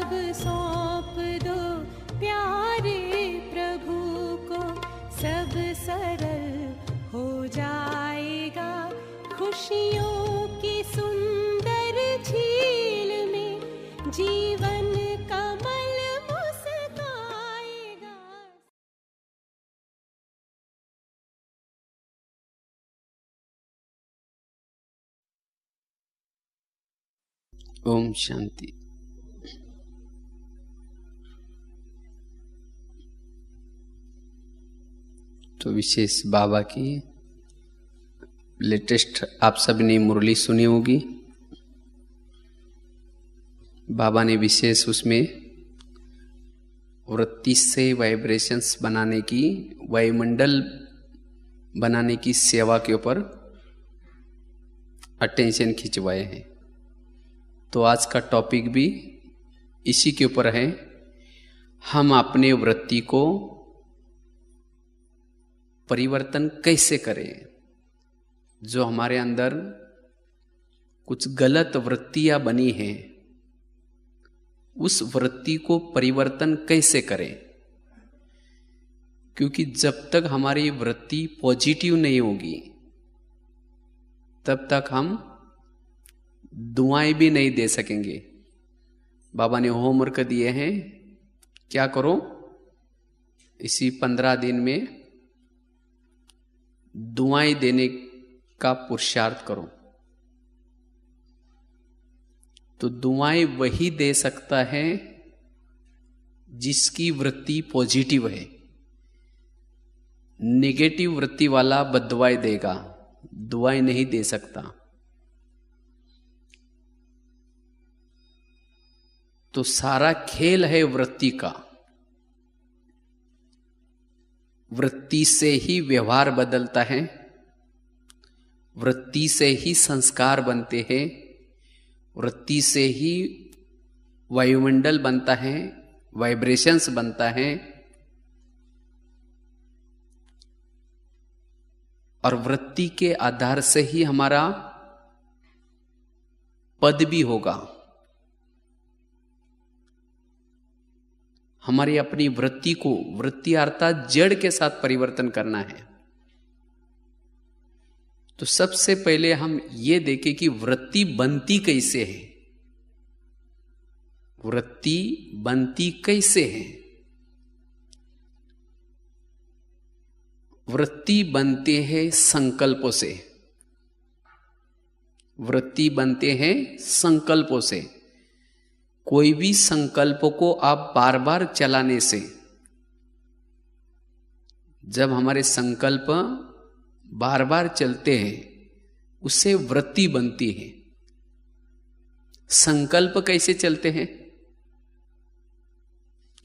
सब सौंप दो प्यारे प्रभु को, सब सरल हो जाएगा। खुशियों की सुंदर झील में जीवन कमल मुस्काएगा। ओम शांति। तो विशेष बाबा की लेटेस्ट आप सब ने मुरली सुनी होगी। बाबा ने विशेष उसमें वृत्ति से वाइब्रेशंस बनाने की, वायुमंडल बनाने की सेवा के ऊपर अटेंशन खिंचवाए हैं। तो आज का टॉपिक भी इसी के ऊपर है। हम अपने वृत्ति को परिवर्तन कैसे करें। जो हमारे अंदर कुछ गलत वृत्तियां बनी हैं, उस वृत्ति को परिवर्तन कैसे करें। क्योंकि जब तक हमारी वृत्ति पॉजिटिव नहीं होगी, तब तक हम दुआएं भी नहीं दे सकेंगे। बाबा ने होमवर्क दिए हैं, क्या करो, इसी 15 दिन में दुआएं देने का पुरुषार्थ करो। तो दुआएं वही दे सकता है जिसकी वृत्ति पॉजिटिव है। नेगेटिव वृत्ति वाला बद्दुआएं देगा, दुआएं नहीं दे सकता। तो सारा खेल है वृत्ति का। वृत्ति से ही व्यवहार बदलता है, वृत्ति से ही संस्कार बनते हैं, वृत्ति से ही वायुमंडल बनता है, वाइब्रेशंस बनता है, और वृत्ति के आधार से ही हमारा पद भी होगा। हमारी अपनी वृत्ति को, वृत्ति अर्थात जड़ के साथ परिवर्तन करना है। तो सबसे पहले हम ये देखें कि वृत्ति बनती कैसे है। वृत्ति बनती कैसे है। वृत्ति बनते हैं संकल्पों से। वृत्ति बनते हैं संकल्पों से। कोई भी संकल्प को आप बार बार चलाने से, जब हमारे संकल्प बार बार चलते हैं, उससे वृत्ति बनती है। संकल्प कैसे चलते हैं?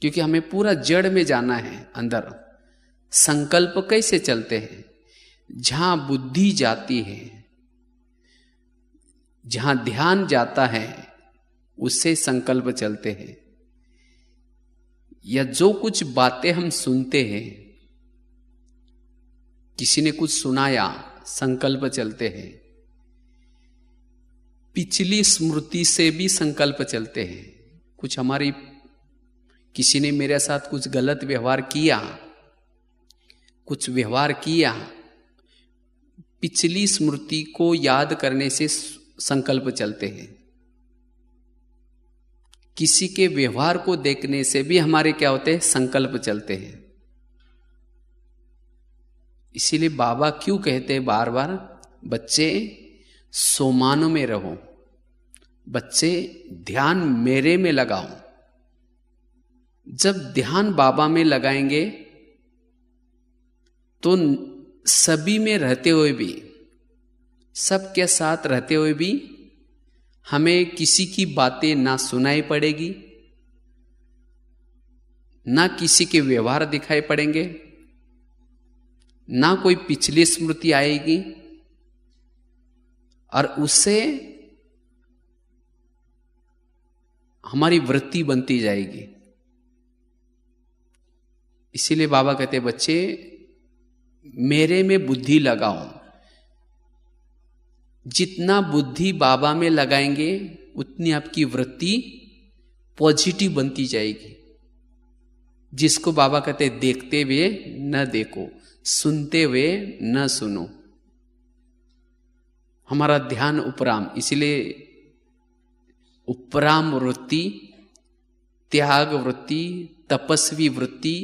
क्योंकि हमें पूरा जड़ में जाना है अंदर। संकल्प कैसे चलते हैं? जहां बुद्धि जाती है, जहां ध्यान जाता है, उससे संकल्प चलते हैं। या जो कुछ बातें हम सुनते हैं, किसी ने कुछ सुनाया, संकल्प चलते हैं। पिछली स्मृति से भी संकल्प चलते हैं। कुछ हमारी, किसी ने मेरे साथ कुछ गलत व्यवहार किया, कुछ व्यवहार किया, पिछली स्मृति को याद करने से संकल्प चलते हैं। किसी के व्यवहार को देखने से भी हमारे क्या होते हैं? संकल्प चलते हैं। इसीलिए बाबा क्यों कहते हैं बार बार, बच्चे सोमानो में रहो, बच्चे ध्यान मेरे में लगाओ। जब ध्यान बाबा में लगाएंगे तो सभी में रहते हुए भी, सबके साथ रहते हुए भी हमें किसी की बातें ना सुनाई पड़ेगी, ना किसी के व्यवहार दिखाई पड़ेंगे, ना कोई पिछली स्मृति आएगी, और उससे हमारी वृत्ति बनती जाएगी। इसीलिए बाबा कहते बच्चे मेरे में बुद्धि लगाओ। जितना बुद्धि बाबा में लगाएंगे उतनी आपकी वृत्ति पॉजिटिव बनती जाएगी। जिसको बाबा कहते देखते हुए न देखो, सुनते हुए न सुनो। हमारा ध्यान उपराम, इसलिए उपराम वृत्ति, त्याग वृत्ति, तपस्वी वृत्ति,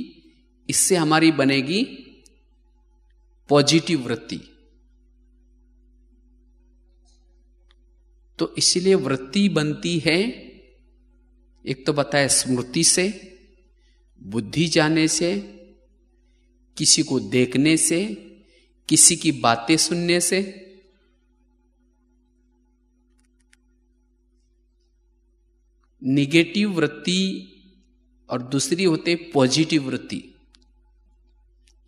इससे हमारी बनेगी पॉजिटिव वृत्ति। तो इसलिए वृत्ति बनती है, एक तो बताया स्मृति से, बुद्धि जाने से, किसी को देखने से, किसी की बातें सुनने से। निगेटिव वृत्ति और दूसरी होते पॉजिटिव वृत्ति।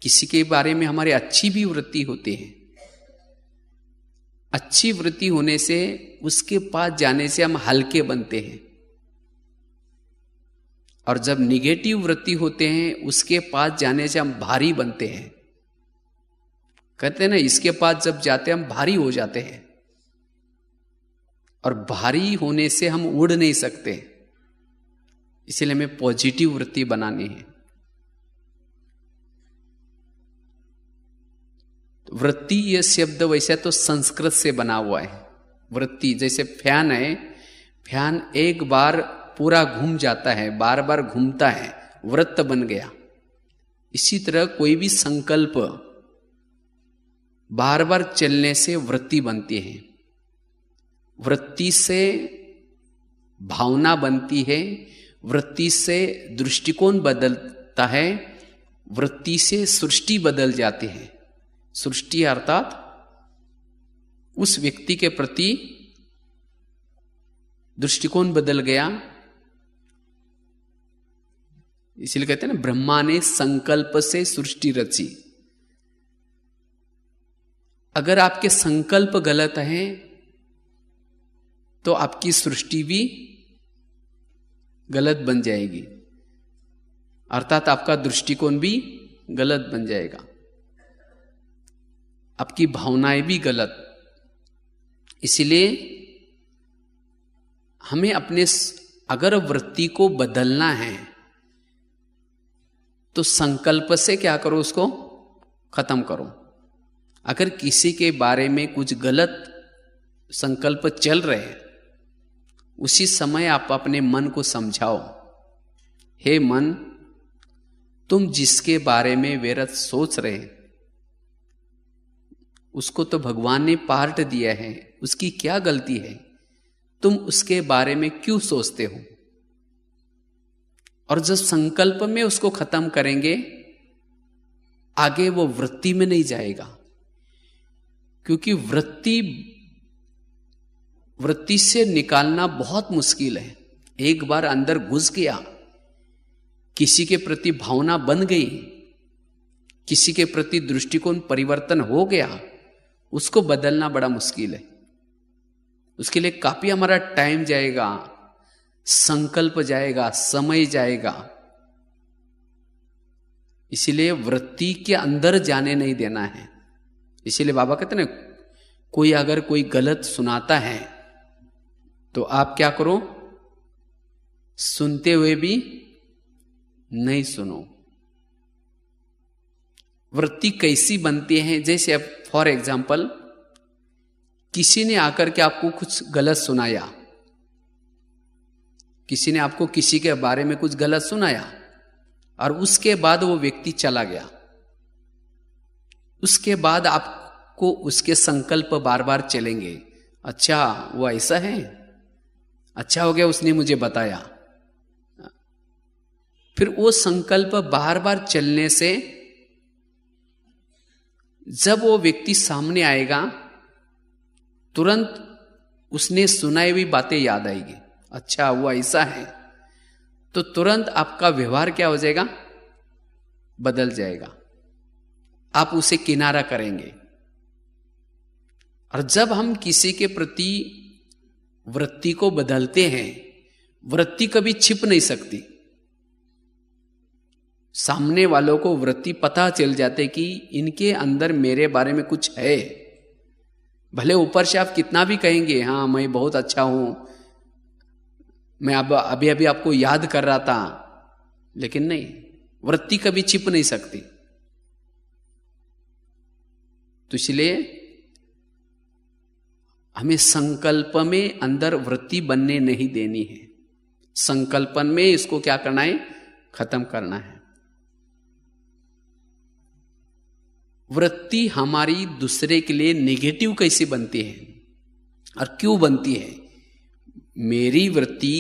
किसी के बारे में हमारी अच्छी भी वृत्ति होती है। अच्छी वृत्ति होने से उसके पास जाने से हम हल्के बनते हैं, और जब निगेटिव वृत्ति होते हैं उसके पास जाने से हम भारी बनते हैं। कहते हैं ना, इसके पास जब जाते हैं हम भारी हो जाते हैं, और भारी होने से हम उड़ नहीं सकते। इसलिए हमें पॉजिटिव वृत्ति बनानी है। वृत्ति यह शब्द वैसे तो संस्कृत से बना हुआ है। वृत्ति जैसे फैन है, फैन एक बार पूरा घूम जाता है, बार बार घूमता है, वृत्त बन गया। इसी तरह कोई भी संकल्प बार बार चलने से वृत्ति बनती है। वृत्ति से भावना बनती है, वृत्ति से दृष्टिकोण बदलता है, वृत्ति से सृष्टि बदल जाती है। सृष्टि अर्थात उस व्यक्ति के प्रति दृष्टिकोण बदल गया। इसलिए कहते हैं ना, ब्रह्मा ने संकल्प से सृष्टि रची। अगर आपके संकल्प गलत हैं तो आपकी सृष्टि भी गलत बन जाएगी, अर्थात आपका दृष्टिकोण भी गलत बन जाएगा, आपकी भावनाएं भी गलत। इसलिए हमें अपने अगर वृत्ति को बदलना है तो संकल्प से क्या करो, उसको खत्म करो। अगर किसी के बारे में कुछ गलत संकल्प चल रहे हैं, उसी समय आप अपने मन को समझाओ, हे मन, तुम जिसके बारे में व्यर्थ सोच रहे हैं उसको तो भगवान ने पार्ट दिया है, उसकी क्या गलती है, तुम उसके बारे में क्यों सोचते हो। और जब संकल्प में उसको खत्म करेंगे, आगे वो वृत्ति में नहीं जाएगा, क्योंकि वृत्ति से निकालना बहुत मुश्किल है। एक बार अंदर घुस गया, किसी के प्रति भावना बन गई, किसी के प्रति दृष्टिकोण परिवर्तन हो गया, उसको बदलना बड़ा मुश्किल है। उसके लिए काफी हमारा टाइम जाएगा, संकल्प जाएगा, समय जाएगा। इसीलिए वृत्ति के अंदर जाने नहीं देना है। इसीलिए बाबा कहते ना, कोई अगर कोई गलत सुनाता है तो आप क्या करो, सुनते हुए भी नहीं सुनो। वृत्ति कैसी बनती है, जैसे अब फॉर एग्जाम्पल किसी ने आकर के आपको कुछ गलत सुनाया, किसी ने आपको किसी के बारे में कुछ गलत सुनाया और उसके बाद वो व्यक्ति चला गया। उसके बाद आपको उसके संकल्प बार बार चलेंगे, अच्छा वो ऐसा है, अच्छा हो गया उसने मुझे बताया। फिर वो संकल्प बार बार चलने से जब वो व्यक्ति सामने आएगा, तुरंत उसने सुनाई हुई बातें याद आएगी, अच्छा वो ऐसा है, तो तुरंत आपका व्यवहार क्या हो जाएगा, बदल जाएगा। आप उसे किनारा करेंगे। और जब हम किसी के प्रति वृत्ति को बदलते हैं, वृत्ति कभी छिप नहीं सकती। सामने वालों को वृत्ति पता चल जाते कि इनके अंदर मेरे बारे में कुछ है। भले ऊपर से आप कितना भी कहेंगे, हाँ मैं बहुत अच्छा हूं, मैं अब अभी अभी आपको याद कर रहा था, लेकिन नहीं, वृत्ति कभी छिप नहीं सकती। तो इसलिए हमें संकल्प में अंदर वृत्ति बनने नहीं देनी है। संकल्पन में इसको क्या करना है, खत्म करना है। वृत्ति हमारी दूसरे के लिए नेगेटिव कैसे बनती है और क्यों बनती है? मेरी वृत्ति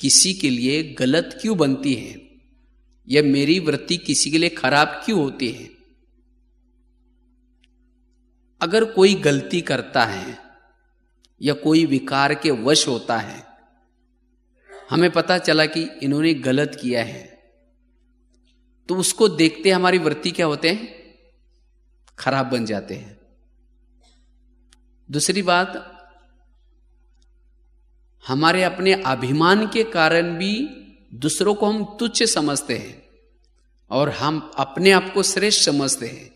किसी के लिए गलत क्यों बनती है, या मेरी वृत्ति किसी के लिए खराब क्यों होती है? अगर कोई गलती करता है या कोई विकार के वश होता है, हमें पता चला कि इन्होंने गलत किया है, तो उसको देखते हमारी वृत्ति क्या होते हैं, खराब बन जाते हैं। दूसरी बात, हमारे अपने अभिमान के कारण भी दूसरों को हम तुच्छ समझते हैं और हम अपने आप को श्रेष्ठ समझते हैं,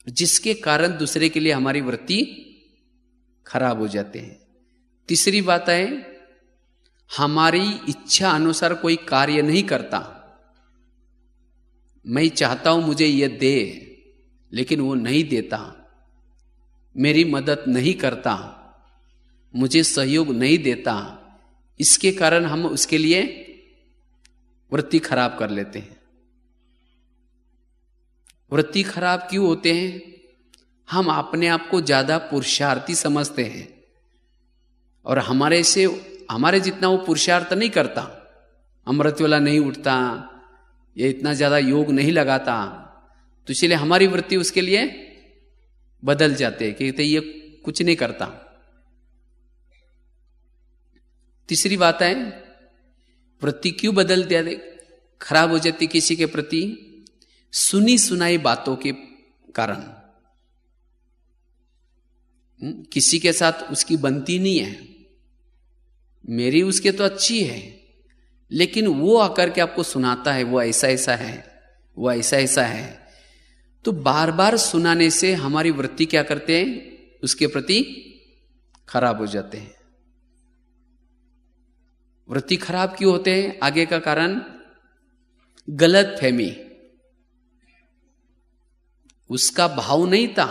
जिसके कारण दूसरे के लिए हमारी वृत्ति खराब हो जाते हैं। तीसरी बात है, हमारी इच्छा अनुसार कोई कार्य नहीं करता। मैं चाहता हूं मुझे यह दे, लेकिन वो नहीं देता, मेरी मदद नहीं करता, मुझे सहयोग नहीं देता, इसके कारण हम उसके लिए वृत्ति खराब कर लेते हैं। वृत्ति खराब क्यों होते हैं? हम अपने आप को ज्यादा पुरुषार्थी समझते हैं और हमारे जितना वो पुरुषार्थ नहीं करता। अमृत वाला नहीं उठता, ये इतना ज्यादा योग नहीं लगाता, तो इसलिए हमारी वृत्ति उसके लिए बदल जाते हैं, कहते ये कुछ नहीं करता। तीसरी बात है, वृत्ति क्यों बदल जाती, खराब हो जाती किसी के प्रति? सुनी सुनाई बातों के कारण। किसी के साथ उसकी बनती नहीं है, मेरी उसके तो अच्छी है, लेकिन वो आकर के आपको सुनाता है वो ऐसा ऐसा है, वो ऐसा ऐसा है, तो बार बार सुनाने से हमारी वृत्ति क्या करते हैं, उसके प्रति खराब हो जाते हैं। वृत्ति खराब क्यों होते हैं? आगे का कारण गलत फहमी। उसका भाव नहीं था,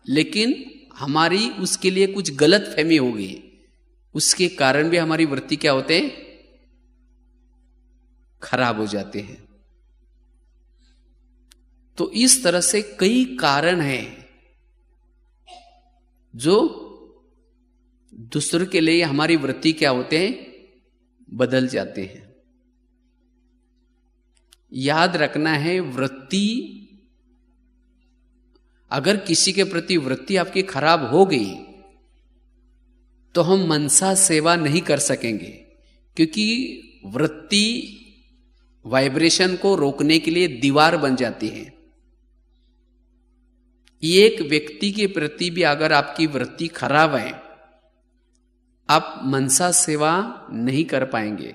लेकिन हमारी उसके लिए कुछ गलत फहमी हो गई, उसके कारण भी हमारी वृत्ति क्या होते हैं, खराब हो जाते हैं। तो इस तरह से कई कारण हैं जो दूसरों के लिए हमारी वृत्ति क्या होते हैं, बदल जाते हैं। याद रखना है, वृत्ति, अगर किसी के प्रति वृत्ति आपकी खराब हो गई तो हम मनसा सेवा नहीं कर सकेंगे, क्योंकि वृत्ति वाइब्रेशन को रोकने के लिए दीवार बन जाती है। एक व्यक्ति के प्रति भी अगर आपकी वृत्ति खराब है, आप मनसा सेवा नहीं कर पाएंगे।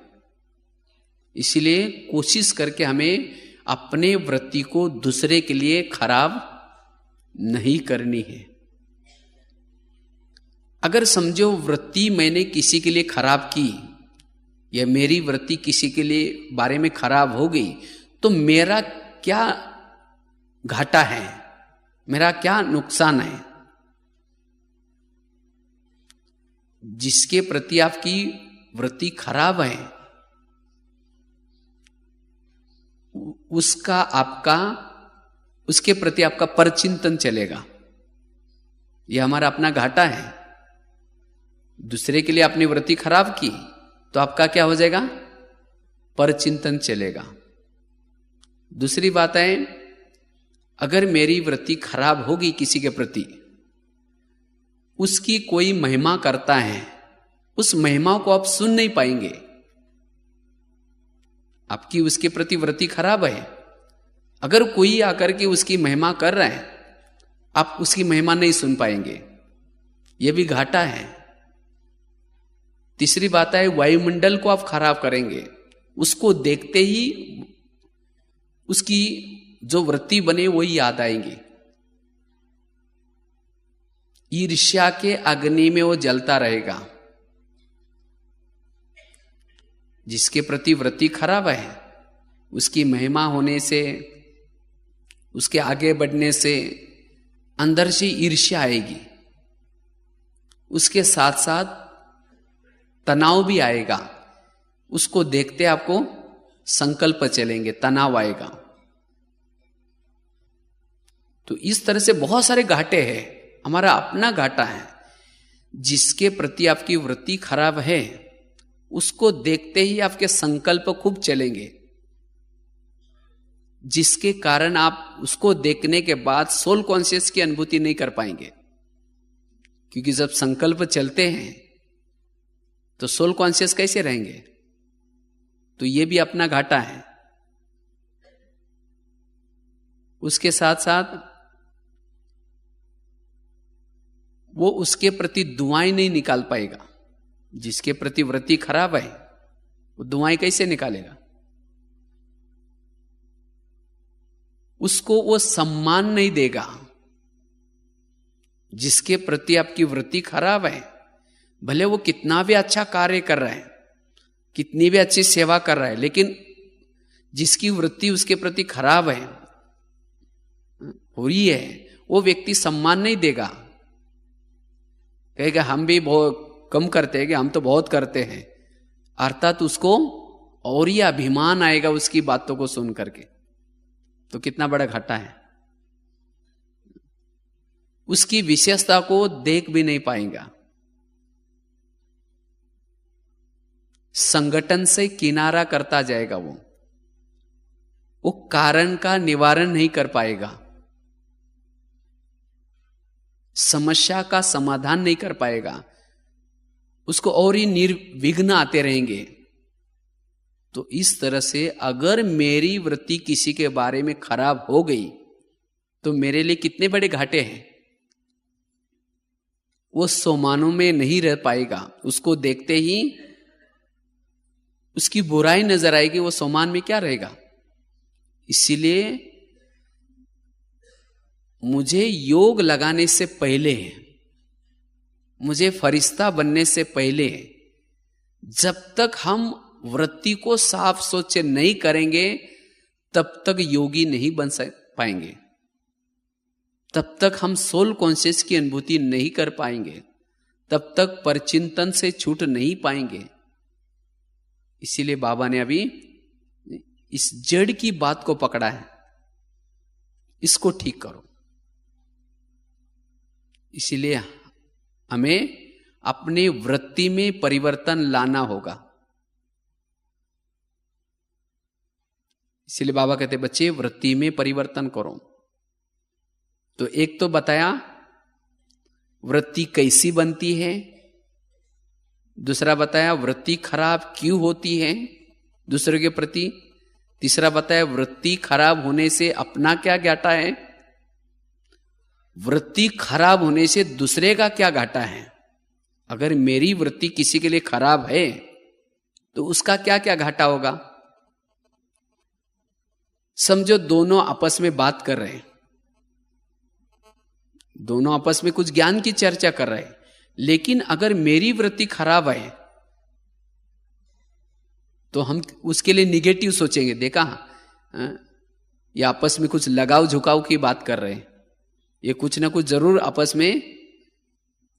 इसलिए कोशिश करके हमें अपने वृत्ति को दूसरे के लिए खराब नहीं करनी है। अगर समझो वृत्ति मैंने किसी के लिए खराब की, या मेरी वृत्ति किसी के लिए बारे में खराब हो गई, तो मेरा क्या घाटा है, मेरा क्या नुकसान है? जिसके प्रति आपकी वृत्ति खराब है, उसके प्रति आपका परचिंतन चलेगा। यह हमारा अपना घाटा है। दूसरे के लिए आपने वृत्ति खराब की तो आपका क्या हो जाएगा, परचिंतन चलेगा। दूसरी बात है, अगर मेरी वृत्ति खराब होगी किसी के प्रति, उसकी कोई महिमा करता है, उस महिमा को आप सुन नहीं पाएंगे। आपकी उसके प्रति वृत्ति खराब है, अगर कोई आकर के उसकी महिमा कर रहा है, आप उसकी महिमा नहीं सुन पाएंगे, यह भी घाटा है। तीसरी बात है, वायुमंडल को आप खराब करेंगे, उसको देखते ही उसकी जो वृत्ति बने वही याद आएंगी। ईर्ष्या के अग्नि में वो जलता रहेगा। जिसके प्रति वृत्ति खराब है, उसकी महिमा होने से, उसके आगे बढ़ने से अंदर से ईर्ष्या आएगी, उसके साथ साथ तनाव भी आएगा। उसको देखते आपको संकल्प चलेंगे, तनाव आएगा। तो इस तरह से बहुत सारे घाटे हैं। हमारा अपना घाटा है। जिसके प्रति आपकी वृत्ति खराब है, उसको देखते ही आपके संकल्प खूब चलेंगे, जिसके कारण आप उसको देखने के बाद सोल कॉन्शियस की अनुभूति नहीं कर पाएंगे। क्योंकि जब संकल्प चलते हैं तो सोल कॉन्शियस कैसे रहेंगे? तो ये भी अपना घाटा है। उसके साथ साथ वो उसके प्रति दुआएं नहीं निकाल पाएगा। जिसके प्रति वृत्ति खराब है, वो दुआएं कैसे निकालेगा? उसको वो सम्मान नहीं देगा। जिसके प्रति आपकी वृत्ति खराब है, भले वो कितना भी अच्छा कार्य कर रहा है, कितनी भी अच्छी सेवा कर रहा है, लेकिन जिसकी वृत्ति उसके प्रति खराब है, हो रही है, वो व्यक्ति सम्मान नहीं देगा। कहेगा हम भी बहुत कम करते हैं, कि हम तो बहुत करते हैं। अर्थात उसको और ही अभिमान आएगा उसकी बातों को सुन करके। तो कितना बड़ा घाटा है। उसकी विशेषता को देख भी नहीं पाएगा। संगठन से किनारा करता जाएगा। वो कारण का निवारण नहीं कर पाएगा, समस्या का समाधान नहीं कर पाएगा। उसको और ही निर्विघ्न आते रहेंगे। तो इस तरह से अगर मेरी वृत्ति किसी के बारे में खराब हो गई, तो मेरे लिए कितने बड़े घाटे हैं। वो सोमानों में नहीं रह पाएगा। उसको देखते ही उसकी बुराई नजर आएगी, वो सोमान में क्या रहेगा। इसीलिए मुझे योग लगाने से पहले, मुझे फरिश्ता बनने से पहले, जब तक हम वृत्ति को साफ सोचे नहीं करेंगे, तब तक योगी नहीं बन पाएंगे। तब तक हम सोल कॉन्शियस की अनुभूति नहीं कर पाएंगे। तब तक परचिंतन से छूट नहीं पाएंगे। इसीलिए बाबा ने अभी इस जड़ की बात को पकड़ा है, इसको ठीक करो। इसीलिए हमें अपने वृत्ति में परिवर्तन लाना होगा। इसीलिए बाबा कहते बच्चे वृत्ति में परिवर्तन करो। तो एक तो बताया वृत्ति कैसी बनती है, दूसरा बताया वृत्ति खराब क्यों होती है दूसरे के प्रति, तीसरा बताया वृत्ति खराब होने से अपना क्या घाटा है, वृत्ति खराब होने से दूसरे का क्या घाटा है। अगर मेरी वृत्ति किसी के लिए खराब है तो उसका क्या क्या घाटा होगा। समझो दोनों आपस में बात कर रहे हैं, दोनों आपस में कुछ ज्ञान की चर्चा कर रहे हैं, लेकिन अगर मेरी वृत्ति खराब है तो हम उसके लिए निगेटिव सोचेंगे। देखा ये आपस में कुछ लगाव झुकाव की बात कर रहे हैं, ये कुछ ना कुछ जरूर आपस में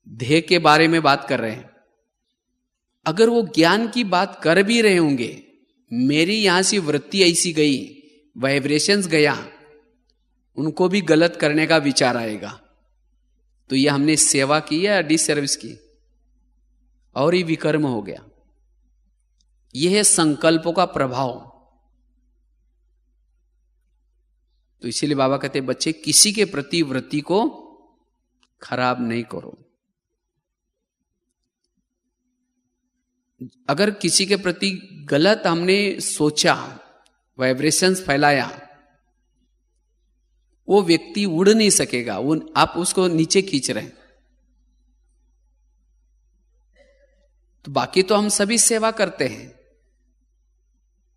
ध्येय के बारे में बात कर रहे हैं। अगर वो ज्ञान की बात कर भी रहे होंगे, मेरी यहां से वृत्ति ऐसी गई, वाइब्रेशंस गया, उनको भी गलत करने का विचार आएगा। तो ये हमने सेवा की या डिसर्विस की, और ही विकर्म हो गया। यह है संकल्पों का प्रभाव। तो इसीलिए बाबा कहते बच्चे किसी के प्रति वृत्ति को खराब नहीं करो। अगर किसी के प्रति गलत हमने सोचा, वाइब्रेशंस फैलाया, वो व्यक्ति उड़ नहीं सकेगा, वो आप उसको नीचे खींच रहे हैं। तो बाकी तो हम सभी सेवा करते हैं,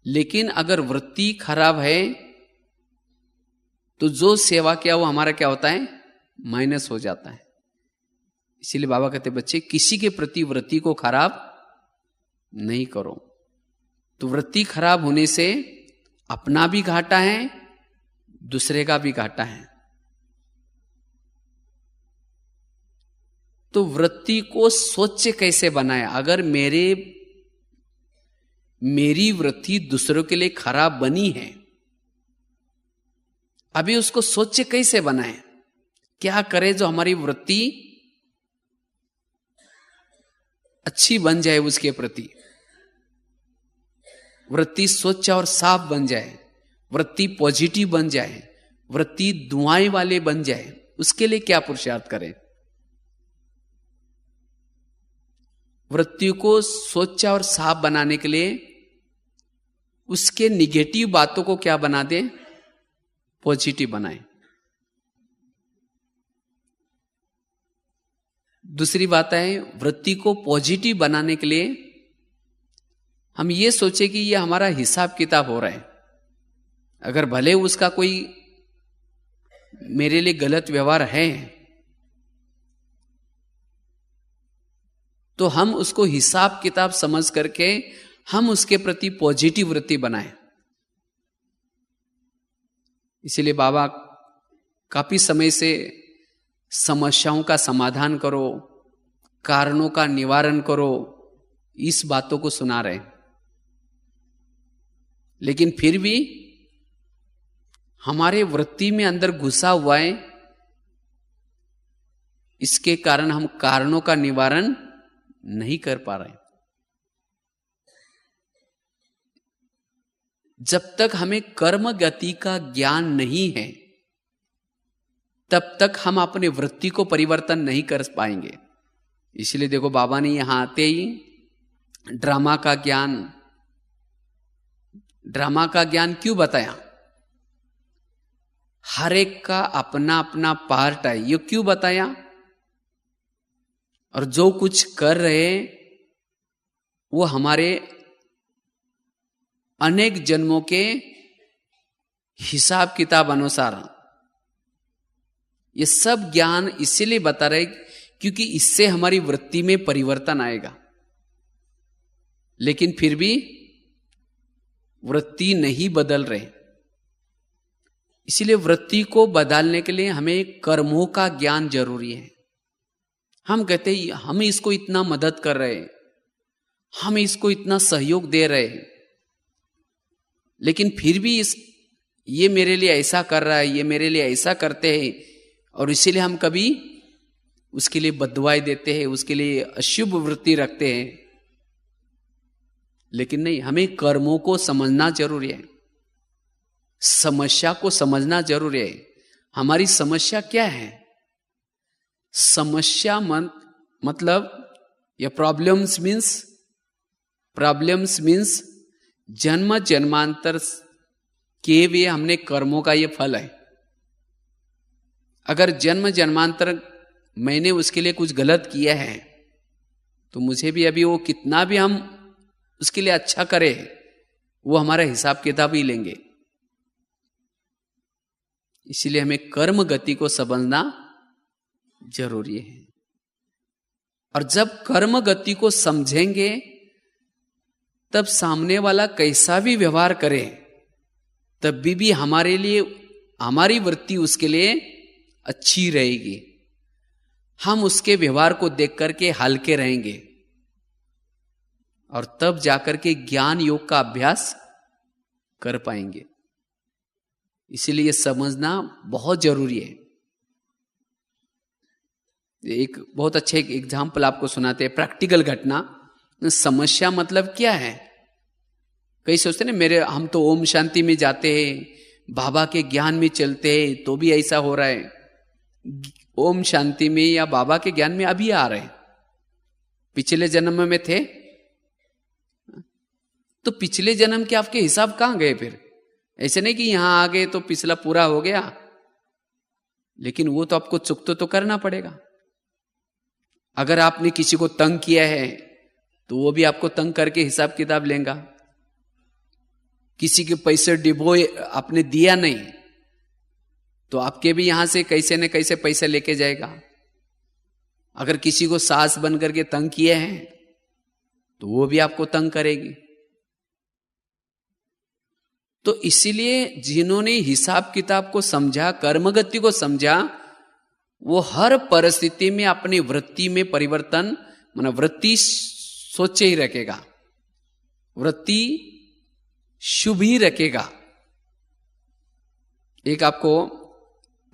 लेकिन अगर वृत्ति खराब है तो जो सेवा किया वो हमारा क्या होता है, माइनस हो जाता है। इसीलिए बाबा कहते बच्चे किसी के प्रति वृत्ति को खराब नहीं करो। तो वृत्ति खराब होने से अपना भी घाटा है, दूसरे का भी घाटा है। तो वृत्ति को स्वच्छ कैसे बनाए? अगर मेरी वृत्ति दूसरों के लिए खराब बनी है, अभी उसको स्वच्छ कैसे बनाए? क्या करे जो हमारी वृत्ति अच्छी बन जाए, उसके प्रति वृत्ति स्वच्छ और साफ बन जाए, वृत्ति पॉजिटिव बन जाए, वृत्ति दुआएं वाले बन जाए, उसके लिए क्या पुरुषार्थ करें? वृत्ति को स्वच्छ और साफ बनाने के लिए उसके निगेटिव बातों को क्या बना दें? पॉजिटिव बनाएं। दूसरी बात है, वृत्ति को पॉजिटिव बनाने के लिए हम ये सोचे कि ये हमारा हिसाब किताब हो रहा है। अगर भले उसका कोई मेरे लिए गलत व्यवहार है, तो हम उसको हिसाब किताब समझ करके हम उसके प्रति पॉजिटिव वृत्ति बनाएं। इसीलिए बाबा काफी समय से समस्याओं का समाधान करो, कारणों का निवारण करो, इस बातों को सुना रहे। लेकिन फिर भी हमारे वृत्ति में अंदर घुसा हुआ है, इसके कारण हम कारणों का निवारण नहीं कर पा रहे। जब तक हमें कर्म गति का ज्ञान नहीं है, तब तक हम अपने वृत्ति को परिवर्तन नहीं कर पाएंगे। इसलिए देखो, बाबा ने यहां आते ही ड्रामा का ज्ञान क्यों बताया? हर एक का अपना अपना पार्ट है, ये क्यों बताया? और जो कुछ कर रहे वो हमारे अनेक जन्मों के हिसाब किताब अनुसार, ये सब ज्ञान इसीलिए बता रहे क्योंकि इससे हमारी वृत्ति में परिवर्तन आएगा। लेकिन फिर भी वृत्ति नहीं बदल रहे। इसीलिए वृत्ति को बदलने के लिए हमें कर्मों का ज्ञान जरूरी है। हम कहते हैं हम इसको इतना मदद कर रहे हैं, हम इसको इतना सहयोग दे रहे हैं, लेकिन फिर भी ये मेरे लिए ऐसा कर रहा है, ये मेरे लिए ऐसा करते हैं, और इसीलिए हम कभी उसके लिए बददुआएं देते हैं, उसके लिए अशुभ वृत्ति रखते हैं। लेकिन नहीं, हमें कर्मों को समझना जरूरी है, समस्या को समझना जरूरी है। हमारी समस्या क्या है? समस्या मतलब या प्रॉब्लम्स मीन्स जन्म जन्मांतर के भी हमने कर्मों का ये फल है। अगर जन्म जन्मांतर मैंने उसके लिए कुछ गलत किया है, तो मुझे भी अभी वो कितना भी हम उसके लिए अच्छा करें, वो हमारा हिसाब किताब ही लेंगे। इसीलिए हमें कर्म गति को समझना जरूरी है। और जब कर्म गति को समझेंगे, तब सामने वाला कैसा भी व्यवहार करे, तब भी हमारे लिए हमारी वृत्ति उसके लिए अच्छी रहेगी। हम उसके व्यवहार को देख करके हल्के रहेंगे, और तब जाकर के ज्ञान योग का अभ्यास कर पाएंगे। इसीलिए समझना बहुत जरूरी है। एक बहुत अच्छे एग्जाम्पल आपको सुनाते हैं, प्रैक्टिकल घटना। समस्या मतलब क्या है? कई सोचते ना, हम तो ओम शांति में जाते हैं, बाबा के ज्ञान में चलते हैं, तो भी ऐसा हो रहा है। ओम शांति में या बाबा के ज्ञान में अभी आ रहे हैं, पिछले जन्म में थे, तो पिछले जन्म के आपके हिसाब कहां गए? फिर ऐसे नहीं कि यहां आ गए तो पिछला पूरा हो गया, लेकिन वो तो आपको चुकता तो करना पड़ेगा। अगर आपने किसी को तंग किया है, तो वो भी आपको तंग करके हिसाब किताब लेगा। किसी के पैसे डिबोए आपने दिया नहीं, तो आपके भी यहां से कैसे न कैसे पैसे लेके जाएगा। अगर किसी को सास बन करके तंग किए हैं, तो वो भी आपको तंग करेगी। तो इसीलिए जिन्होंने हिसाब किताब को समझा, कर्मगति को समझा, वो हर परिस्थिति में अपनी वृत्ति में परिवर्तन, माना वृत्ति सोचे ही रखेगा, वृत्ति शुभ ही रखेगा। एक आपको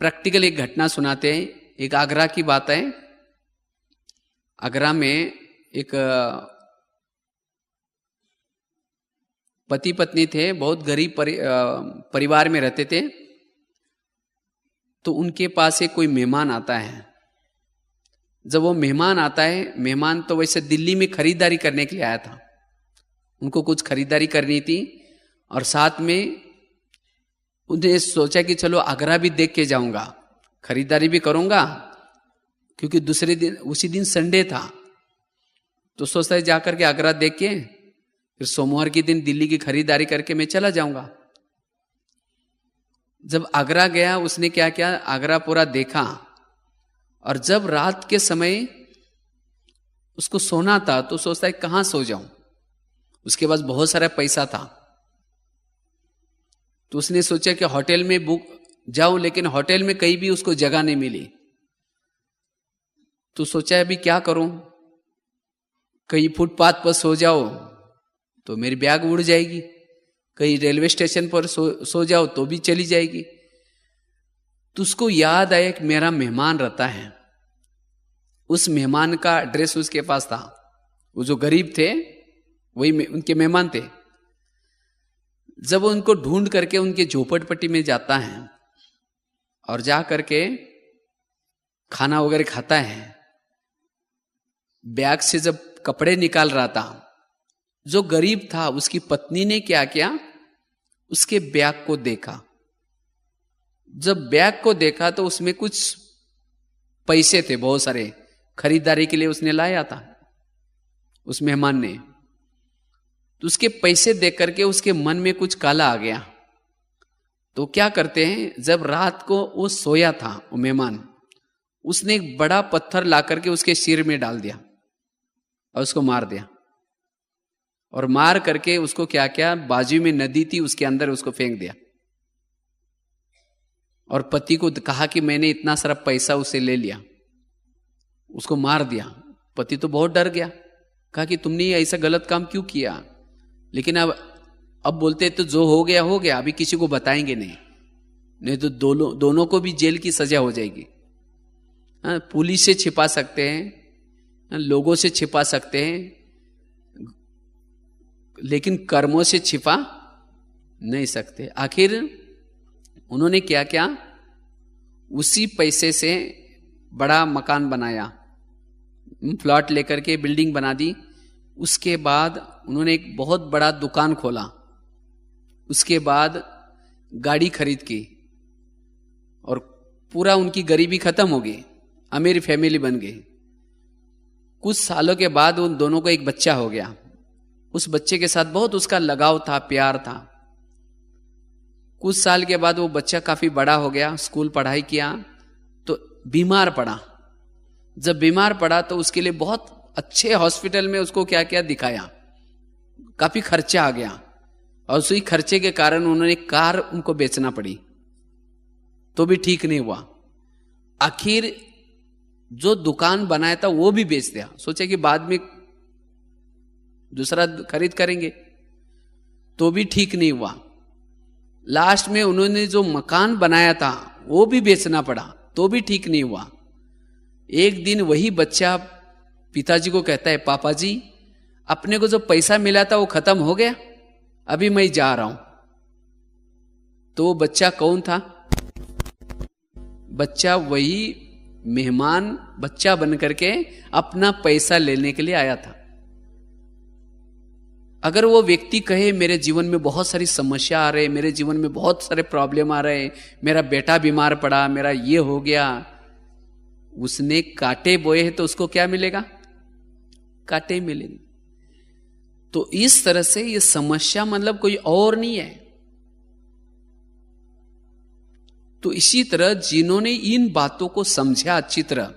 प्रैक्टिकल एक घटना सुनाते हैं। एक आगरा की बात है। आगरा में एक पति पत्नी थे, बहुत गरीब परिवार में रहते थे। तो उनके पास एक कोई मेहमान आता है। जब वो मेहमान आता है, मेहमान तो वैसे दिल्ली में खरीदारी करने के लिए आया था, उनको कुछ खरीदारी करनी थी, और साथ में उन्हें सोचा कि चलो आगरा भी देख के जाऊंगा, खरीदारी भी करूंगा, क्योंकि दूसरे दिन, उसी दिन संडे था, तो सोचता है जाकर के आगरा देख के फिर सोमवार के दिन दिल्ली की खरीदारी करके मैं चला जाऊंगा। जब आगरा गया, उसने क्या किया, आगरा पूरा देखा, और जब रात के समय उसको सोना था तो सोचता है कहां सो जाऊं। उसके पास बहुत सारा पैसा था, तो उसने सोचा कि होटल में बुक जाऊं, लेकिन होटल में कहीं भी उसको जगह नहीं मिली। तो सोचा अभी क्या करूं, कहीं फुटपाथ पर सो जाओ तो मेरी बैग उड़ जाएगी, कहीं रेलवे स्टेशन पर सो जाओ तो भी चली जाएगी। तो उसको याद आया कि मेरा मेहमान रहता है। उस मेहमान का एड्रेस उसके पास था, वो जो गरीब थे वही उनके मेहमान थे। जब वो उनको ढूंढ करके उनके झोपड़पट्टी में जाता है और जा करके खाना वगैरह खाता है, बैग से जब कपड़े निकाल रहा था, जो गरीब था उसकी पत्नी ने क्या किया, उसके बैग को देखा। जब बैग को देखा तो उसमें कुछ पैसे थे, बहुत सारे, खरीदारी के लिए उसने लाया था उस मेहमान ने। तो उसके पैसे देख करके उसके मन में कुछ काला आ गया। तो क्या करते हैं, जब रात को वो सोया था वो मेहमान, उसने एक बड़ा पत्थर ला करके उसके सिर में डाल दिया और उसको मार दिया। और मार करके उसको क्या किया, बाजू में नदी थी उसके अंदर उसको फेंक दिया। और पति को कहा कि मैंने इतना सारा पैसा उसे ले लिया, उसको मार दिया। पति तो बहुत डर गया, कहा कि तुमने ऐसा गलत काम क्यों किया। लेकिन अब बोलते तो जो हो गया हो गया, अभी किसी को बताएंगे नहीं तो दोनों को भी जेल की सजा हो जाएगी। पुलिस से छिपा सकते हैं, लोगों से छिपा सकते हैं, लेकिन कर्मों से छिपा नहीं सकते। आखिर उन्होंने क्या किया, उसी पैसे से बड़ा मकान बनाया, प्लॉट लेकर के बिल्डिंग बना दी। उसके बाद उन्होंने एक बहुत बड़ा दुकान खोला। उसके बाद गाड़ी खरीद की और पूरा उनकी गरीबी खत्म हो गई, अमीर फैमिली बन गई। कुछ सालों के बाद उन दोनों को एक बच्चा हो गया। उस बच्चे के साथ बहुत उसका लगाव था, प्यार था। कुछ साल के बाद वो बच्चा काफी बड़ा हो गया, स्कूल पढ़ाई किया, तो बीमार पड़ा। जब बीमार पड़ा तो उसके लिए बहुत अच्छे हॉस्पिटल में उसको क्या क्या दिखाया, काफी खर्चा आ गया। और उसी खर्चे के कारण उन्होंने कार उनको बेचना पड़ी, तो भी ठीक नहीं हुआ। आखिर जो दुकान बनाया था वो भी बेच दिया, सोचे कि बाद में दूसरा खरीद करेंगे, तो भी ठीक नहीं हुआ। लास्ट में उन्होंने जो मकान बनाया था वो भी बेचना पड़ा, तो भी ठीक नहीं हुआ। एक दिन वही बच्चा पिताजी को कहता है, पापा जी अपने को जो पैसा मिला था वो खत्म हो गया, अभी मैं जा रहा हूं। तो वो बच्चा कौन था? बच्चा वही मेहमान बच्चा बन करके अपना पैसा लेने के लिए आया था। अगर वो व्यक्ति कहे मेरे जीवन में बहुत सारी समस्या आ रही, मेरे जीवन में बहुत सारे प्रॉब्लम आ रहे, मेरा बेटा बीमार पड़ा, मेरा ये हो गया, उसने कांटे बोए हैं तो उसको क्या मिलेगा? कांटे मिलेंगे। तो इस तरह से ये समस्या मतलब कोई और नहीं है। तो इसी तरह जिन्होंने इन बातों को समझा अच्छी तरह,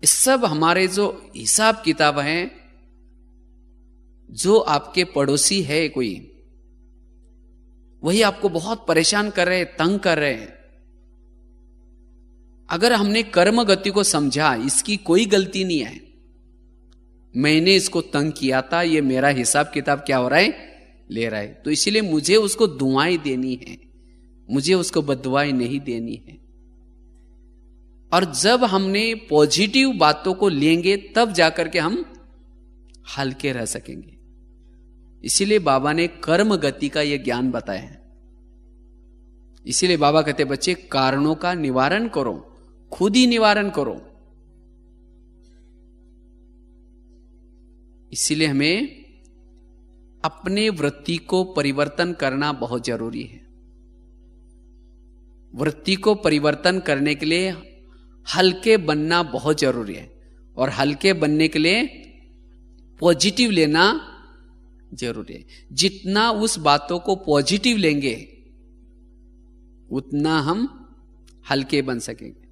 इस सब हमारे जो हिसाब किताब हैं, जो आपके पड़ोसी है कोई, वही आपको बहुत परेशान कर रहे, तंग कर रहे हैं। अगर हमने कर्म गति को समझा, इसकी कोई गलती नहीं है, मैंने इसको तंग किया था, ये मेरा हिसाब किताब क्या हो रहा है, ले रहा है, तो इसीलिए मुझे उसको दुआएं देनी है, मुझे उसको बद्दुआएं नहीं देनी है। और जब हमने पॉजिटिव बातों को लेंगे तब जाकर के हम हल्के रह सकेंगे। इसीलिए बाबा ने कर्म गति का यह ज्ञान बताया है। इसीलिए बाबा कहते बच्चे कारणों का निवारण करो, खुद ही निवारण करो। इसीलिए हमें अपने वृत्ति को परिवर्तन करना बहुत जरूरी है। वृत्ति को परिवर्तन करने के लिए हल्के बनना बहुत जरूरी है, और हल्के बनने के लिए पॉजिटिव लेना जरूरी है। जितना उस बातों को पॉजिटिव लेंगे उतना हम हल्के बन सकेंगे।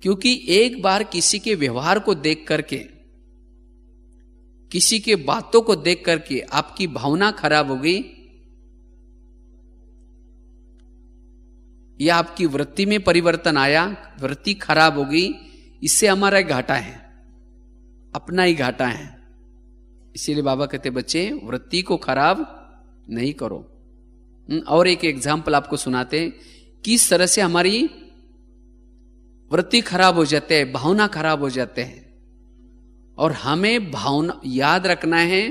क्योंकि एक बार किसी के व्यवहार को देख करके, किसी के बातों को देख करके आपकी भावना खराब हो गई, या आपकी वृत्ति में परिवर्तन आया, वृत्ति खराब हो गई, इससे हमारा घाटा है, अपना ही घाटा है। इसीलिए बाबा कहते बच्चे वृत्ति को खराब नहीं करो। और एक एग्जाम्पल आपको सुनाते हैं, किस तरह से हमारी वृत्ति खराब हो जाते हैं, भावना खराब हो जाते हैं। और हमें भावना याद रखना है,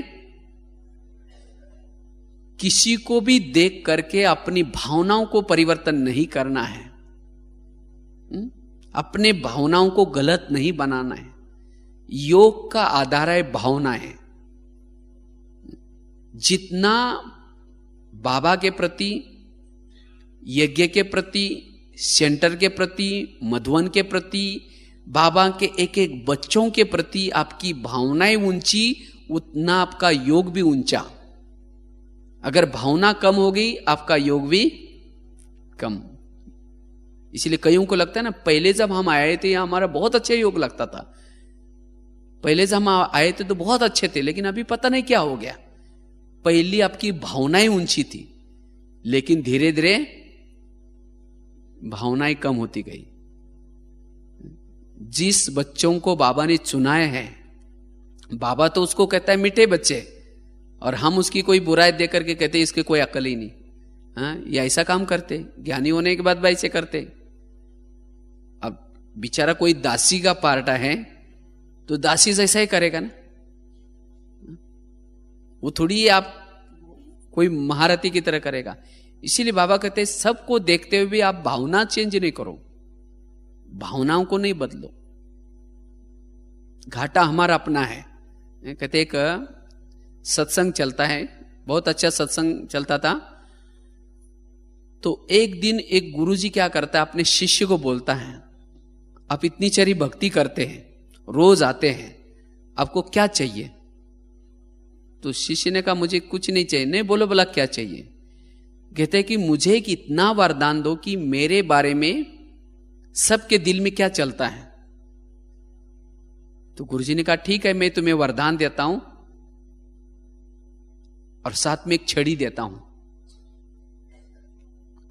किसी को भी देख करके अपनी भावनाओं को परिवर्तन नहीं करना है, अपने भावनाओं को गलत नहीं बनाना है। योग का आधार है भावनाएं। जितना बाबा के प्रति, यज्ञ के प्रति, सेंटर के प्रति, मधुवन के प्रति, बाबा के एक एक बच्चों के प्रति आपकी भावनाएं ऊंची, उतना आपका योग भी ऊंचा। अगर भावना कम हो गई, आपका योग भी कम। इसलिए कईयों को लगता है ना, पहले जब हम आए थे यहां हमारा बहुत अच्छा योग लगता था, पहले जब हम आए थे तो बहुत अच्छे थे, लेकिन अभी पता नहीं क्या हो गया। पहली आपकी भावनाएं ऊंची थी, लेकिन धीरे धीरे भावनाएं कम होती गई। जिस बच्चों को बाबा ने चुनाया है, बाबा तो उसको कहता है मीठे बच्चे, और हम उसकी कोई बुराई देख करके कहते इसके कोई अकल ही नहीं। हाँ, या ऐसा काम करते, ज्ञानी होने के बाद भाई से करते। अब बेचारा कोई दासी का पार्टा है तो दासी जैसा ही करेगा ना, वो थोड़ी आप कोई महारथी की तरह करेगा। इसीलिए बाबा कहते हैं सबको देखते हुए भी आप भावना चेंज नहीं करो, भावनाओं को नहीं बदलो। घाटा हमारा अपना है। कहते एक सत्संग चलता है, बहुत अच्छा सत्संग चलता था। तो एक दिन एक गुरुजी क्या करता है, अपने शिष्य को बोलता है, आप इतनी चरी भक्ति करते हैं, रोज आते हैं, आपको क्या चाहिए? तो शिष्य ने कहा मुझे कुछ नहीं चाहिए। नहीं, बोलो बोला क्या चाहिए? कहते कि मुझे एक इतना वरदान दो कि मेरे बारे में सबके दिल में क्या चलता है। तो गुरुजी ने कहा ठीक है, मैं तुम्हें वरदान देता हूं और साथ में एक छड़ी देता हूं।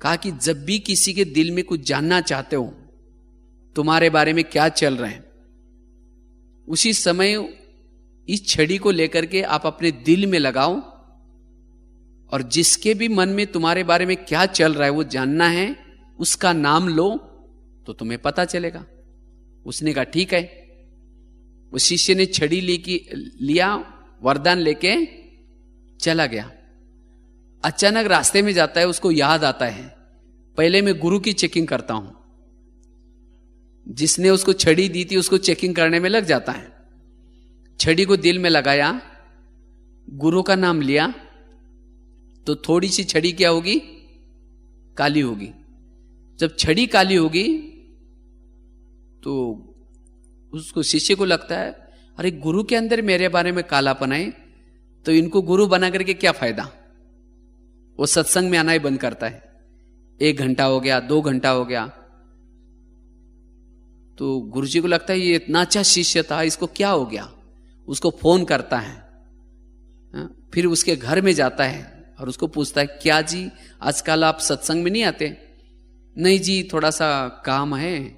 कहा कि जब भी किसी के दिल में कुछ जानना चाहते हो, तुम्हारे बारे में क्या चल रहे हैं, उसी समय इस छड़ी को लेकर के आप अपने दिल में लगाओ, और जिसके भी मन में तुम्हारे बारे में क्या चल रहा है वो जानना है, उसका नाम लो तो तुम्हें पता चलेगा। उसने कहा ठीक है। उस शिष्य ने छड़ी लिया, वरदान लेके चला गया। अचानक रास्ते में जाता है, उसको याद आता है पहले मैं गुरु की चेकिंग करता हूं। जिसने उसको छड़ी दी थी उसको चेकिंग करने में लग जाता है। छड़ी को दिल में लगाया, गुरु का नाम लिया, तो थोड़ी सी छड़ी क्या होगी, काली होगी। जब छड़ी काली होगी तो उसको शिष्य को लगता है अरे गुरु के अंदर मेरे बारे में कालापन है, तो इनको गुरु बना करके क्या फायदा। वो सत्संग में आना ही बंद करता है। 1 घंटा हो गया, 2 घंटा हो गया, तो गुरुजी को लगता है ये इतना अच्छा शिष्य था, इसको क्या हो गया। उसको फोन करता है, फिर उसके घर में जाता है, और उसको पूछता है, क्या जी आजकल आप सत्संग में नहीं आते? नहीं जी, थोड़ा सा काम है,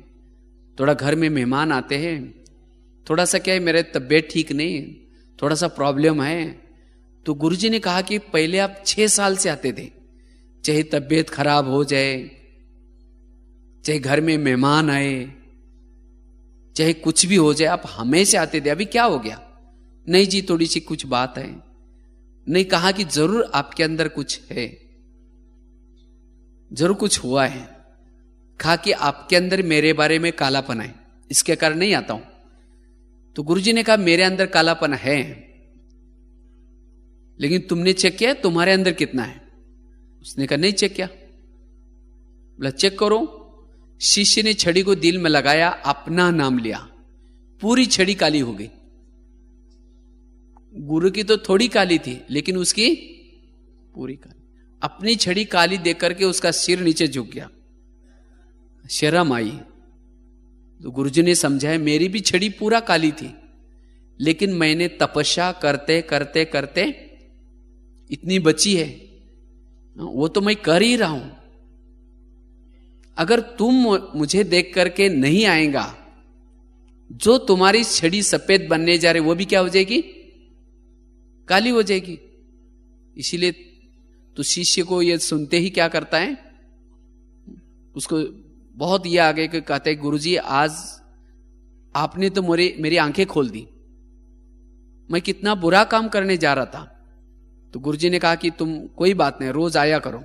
थोड़ा घर में मेहमान आते हैं, थोड़ा सा क्या है मेरे तबीयत ठीक नहीं, थोड़ा सा प्रॉब्लम है। तो गुरुजी ने कहा कि पहले आप 6 साल से आते थे, चाहे तबीयत खराब हो जाए, चाहे घर में मेहमान आए, चाहे कुछ भी हो जाए, आप हमेशा आते थे, अभी क्या हो गया? नहीं जी, थोड़ी सी कुछ बात है। नहीं, कहा कि जरूर आपके अंदर कुछ है, जरूर कुछ हुआ है। कहा कि आपके अंदर मेरे बारे में कालापन है, इसके कारण नहीं आता हूं। तो गुरुजी ने कहा मेरे अंदर कालापन है, लेकिन तुमने चेक किया तुम्हारे अंदर कितना है? उसने कहा नहीं चेक किया। बोला चेक करो। शिष्य ने छड़ी को दिल में लगाया, अपना नाम लिया, पूरी छड़ी काली हो गई। गुरु की तो थोड़ी काली थी, लेकिन उसकी पूरी काली। अपनी छड़ी काली देख करके उसका सिर नीचे झुक गया, शर्म आई। तो गुरुजी ने समझाया मेरी भी छड़ी पूरा काली थी, लेकिन मैंने तपस्या करते करते करते इतनी बची है, वो तो मैं कर ही रहा हूं। अगर तुम मुझे देख करके नहीं आएगा, जो तुम्हारी छड़ी सफेद बनने जा रही वो भी क्या हो जाएगी? काली हो जाएगी। इसीलिए तो शिष्य को ये सुनते ही क्या करता है, उसको बहुत ये आगे के कहते हैं, गुरुजी आज आपने तो मेरी आंखें खोल दी, मैं कितना बुरा काम करने जा रहा था। तो गुरुजी ने कहा कि तुम कोई बात नहीं, रोज आया करो,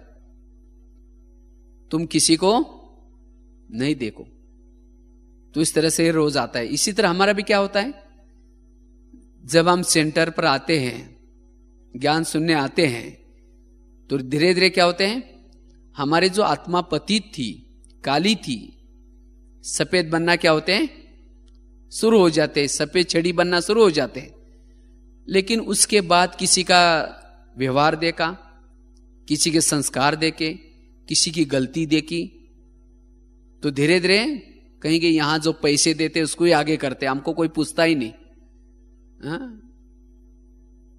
तुम किसी को नहीं देखो। तो इस तरह से रोज आता है। इसी तरह हमारा भी क्या होता है, जब हम सेंटर पर आते हैं, ज्ञान सुनने आते हैं, तो धीरे धीरे क्या होते हैं, हमारे जो आत्मा पतित थी, काली थी, सफेद बनना क्या होते हैं, शुरू हो जाते हैं, सफेद छड़ी बनना शुरू हो जाते हैं। लेकिन उसके बाद किसी का व्यवहार देखा, किसी के संस्कार देखे, किसी की गलती देखी, तो धीरे धीरे कहेंगे यहां जो पैसे देते उसको ही आगे करते, हमको कोई पूछता ही नहीं।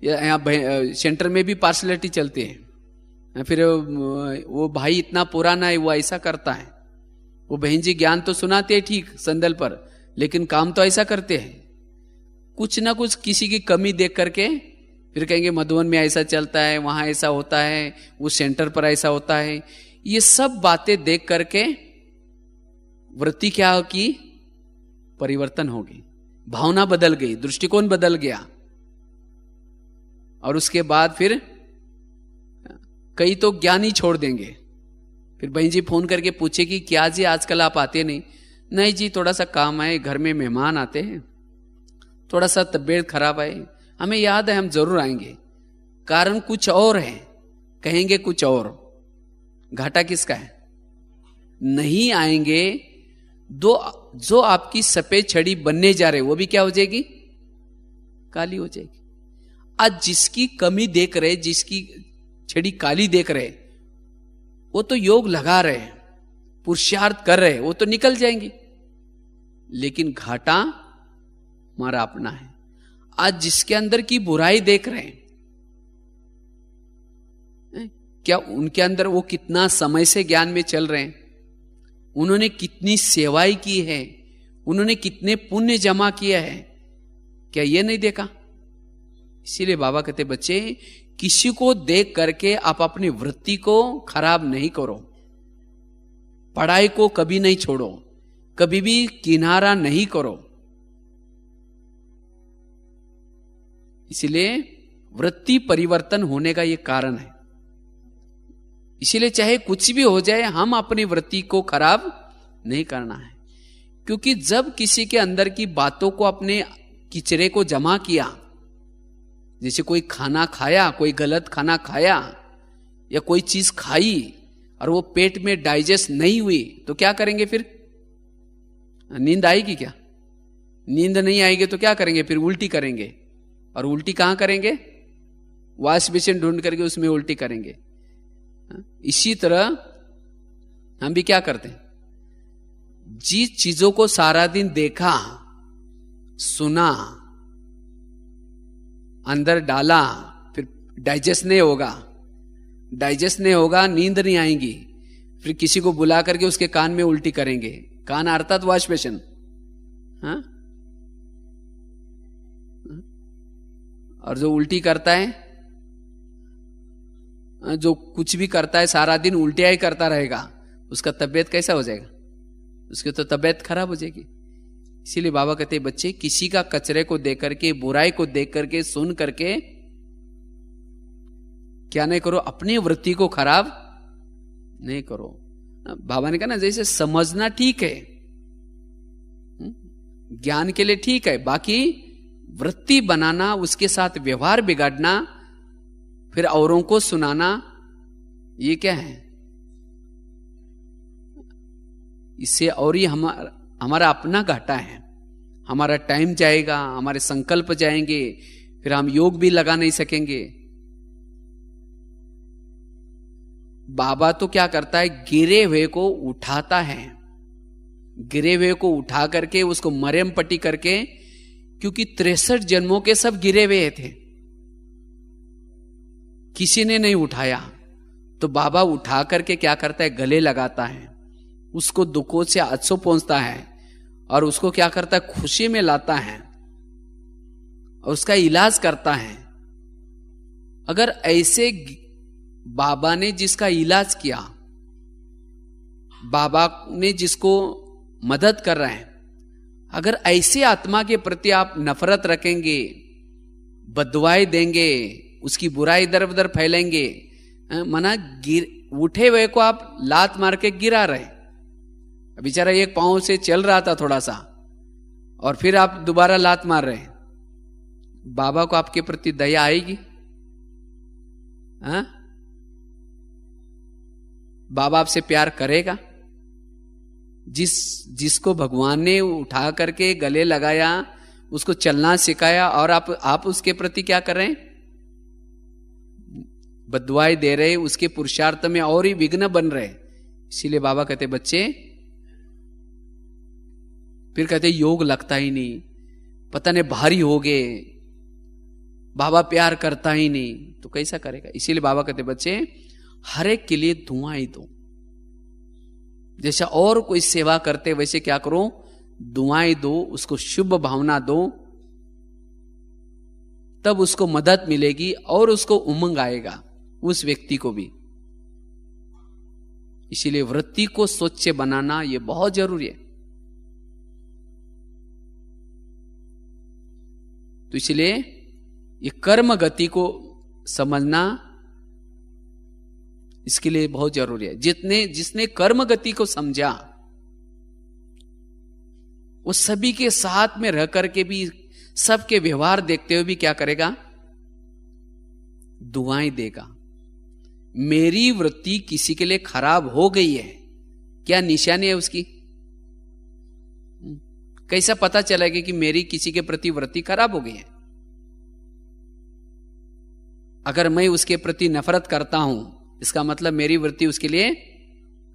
यहां सेंटर में भी पार्शलिटी चलती है। फिर वो भाई इतना पुराना है, वो ऐसा करता है, वो बहन जी ज्ञान तो सुनाते हैं ठीक संदल पर, लेकिन काम तो ऐसा करते हैं। कुछ ना कुछ किसी की कमी देख करके फिर कहेंगे मधुबन में ऐसा चलता है, वहां ऐसा होता है, वो सेंटर पर ऐसा होता है। ये सब बातें देख करके वृत्ति क्या की परिवर्तन हो गई, भावना बदल गई, दृष्टिकोण बदल गया। और उसके बाद फिर कई तो ज्ञान ही छोड़ देंगे। फिर बहन जी फोन करके पूछे कि क्या जी आजकल आप आते नहीं? नहीं जी, थोड़ा सा काम है, घर में मेहमान आते हैं, थोड़ा सा तबीयत खराब है, हमें याद है हम जरूर आएंगे। कारण कुछ और है, कहेंगे कुछ और। घाटा किसका है? नहीं आएंगे। जो आपकी सफेद छड़ी बनने जा रहे वो भी क्या हो जाएगी? काली हो जाएगी। आज जिसकी कमी देख रहे, जिसकी छड़ी काली देख रहे, वो तो योग लगा रहे, पुरुषार्थ कर रहे, वो तो निकल जाएंगी। लेकिन घाटा हमारा अपना है। आज जिसके अंदर की बुराई देख रहे हैं, क्या उनके अंदर वो कितना समय से ज्ञान में चल रहे हैं, उन्होंने कितनी सेवाएं की है, उन्होंने कितने पुण्य जमा किया है, क्या ये नहीं देखा? इसीलिए बाबा कहते बच्चे, किसी को देख करके आप अपनी वृत्ति को खराब नहीं करो, पढ़ाई को कभी नहीं छोड़ो, कभी भी किनारा नहीं करो। इसीलिए वृत्ति परिवर्तन होने का यह कारण है। इसीलिए चाहे कुछ भी हो जाए, हम अपनी वृत्ति को खराब नहीं करना है। क्योंकि जब किसी के अंदर की बातों को, अपने किचरे को जमा किया, जैसे कोई खाना खाया, कोई गलत खाना खाया या कोई चीज खाई और वो पेट में डाइजेस्ट नहीं हुई, तो क्या करेंगे? फिर नींद आएगी क्या? नींद नहीं आएगी तो क्या करेंगे? फिर उल्टी करेंगे। और उल्टी कहां करेंगे? वॉश बेसिन ढूंढ करके उसमें उल्टी करेंगे। इसी तरह हम भी क्या करते हैं, जिस चीजों को सारा दिन देखा, सुना, अंदर डाला, फिर डाइजेस्ट नहीं होगा, डाइजेस्ट नहीं होगा, नींद नहीं आएगी, फिर किसी को बुला करके उसके कान में उल्टी करेंगे, कान अर्थात वॉश बेसिन। हाँ, और जो उल्टी करता है, जो कुछ भी करता है सारा दिन उल्टियां ही करता रहेगा, उसका तबीयत कैसा हो जाएगा? उसकी तो तबीयत खराब हो जाएगी। इसीलिए बाबा कहते हैं बच्चे, किसी का कचरे को देख करके, बुराई को देख करके, सुन करके क्या नहीं करो, अपनी वृत्ति को खराब नहीं करो। बाबा ने कहा ना, जैसे समझना ठीक है, ज्ञान के लिए ठीक है, बाकी वृत्ति बनाना, उसके साथ व्यवहार बिगाड़ना, फिर औरों को सुनाना, ये क्या है? इससे और ही हमारा अपना घाटा है। हमारा टाइम जाएगा, हमारे संकल्प जाएंगे, फिर हम योग भी लगा नहीं सकेंगे। बाबा तो क्या करता है, गिरे हुए को उठाता है, गिरे हुए को उठा करके उसको मरहम पट्टी करके, क्योंकि 63 जन्मों के सब गिरे हुए थे, किसी ने नहीं उठाया, तो बाबा उठा करके क्या करता है, गले लगाता है, उसको दुखों से अच्छो पहुंचता है, और उसको क्या करता है, खुशी में लाता है, और उसका इलाज करता है। अगर ऐसे बाबा ने जिसका इलाज किया, बाबा ने जिसको मदद कर रहे हैं, अगर ऐसे आत्मा के प्रति आप नफरत रखेंगे, बददुआएं देंगे, उसकी बुराई इधर उधर फैलेंगे, मना उठे हुए को आप लात मार के गिरा रहे, बेचारा एक पांव से चल रहा था थोड़ा सा, और फिर आप दोबारा लात मार रहे हैं, बाबा को आपके प्रति दया आएगी? हाँ, बाबा आपसे प्यार करेगा? जिसको भगवान ने उठा करके गले लगाया, उसको चलना सिखाया, और आप उसके प्रति क्या कर रहे हैं, बद्दुआएं दे रहे, उसके पुरुषार्थ में और ही विघ्न बन रहे। इसीलिए बाबा कहते बच्चे, फिर कहते योग लगता ही नहीं, पता नहीं भारी हो गए, बाबा प्यार करता ही नहीं, तो कैसा करेगा? इसीलिए बाबा कहते बच्चे, हर एक के लिए दुआएं दो, जैसा और कोई सेवा करते वैसे क्या करो, दुआएं दो, उसको शुभ भावना दो, तब उसको मदद मिलेगी और उसको उमंग आएगा, उस व्यक्ति को भी। इसीलिए वृत्ति को स्वच्छ बनाना ये बहुत जरूरी है। तो इसलिए ये कर्म गति को समझना इसके लिए बहुत जरूरी है। जिसने कर्म गति को समझा, वो सभी के साथ में रह करके भी, सबके व्यवहार देखते हुए भी क्या करेगा, दुआएं देगा। मेरी वृत्ति किसी के लिए खराब हो गई है, क्या निशानी है उसकी? कैसा पता चलेगा कि मेरी किसी के प्रति वृत्ति खराब हो गई है? अगर मैं उसके प्रति नफरत करता हूं, इसका मतलब मेरी वृत्ति उसके लिए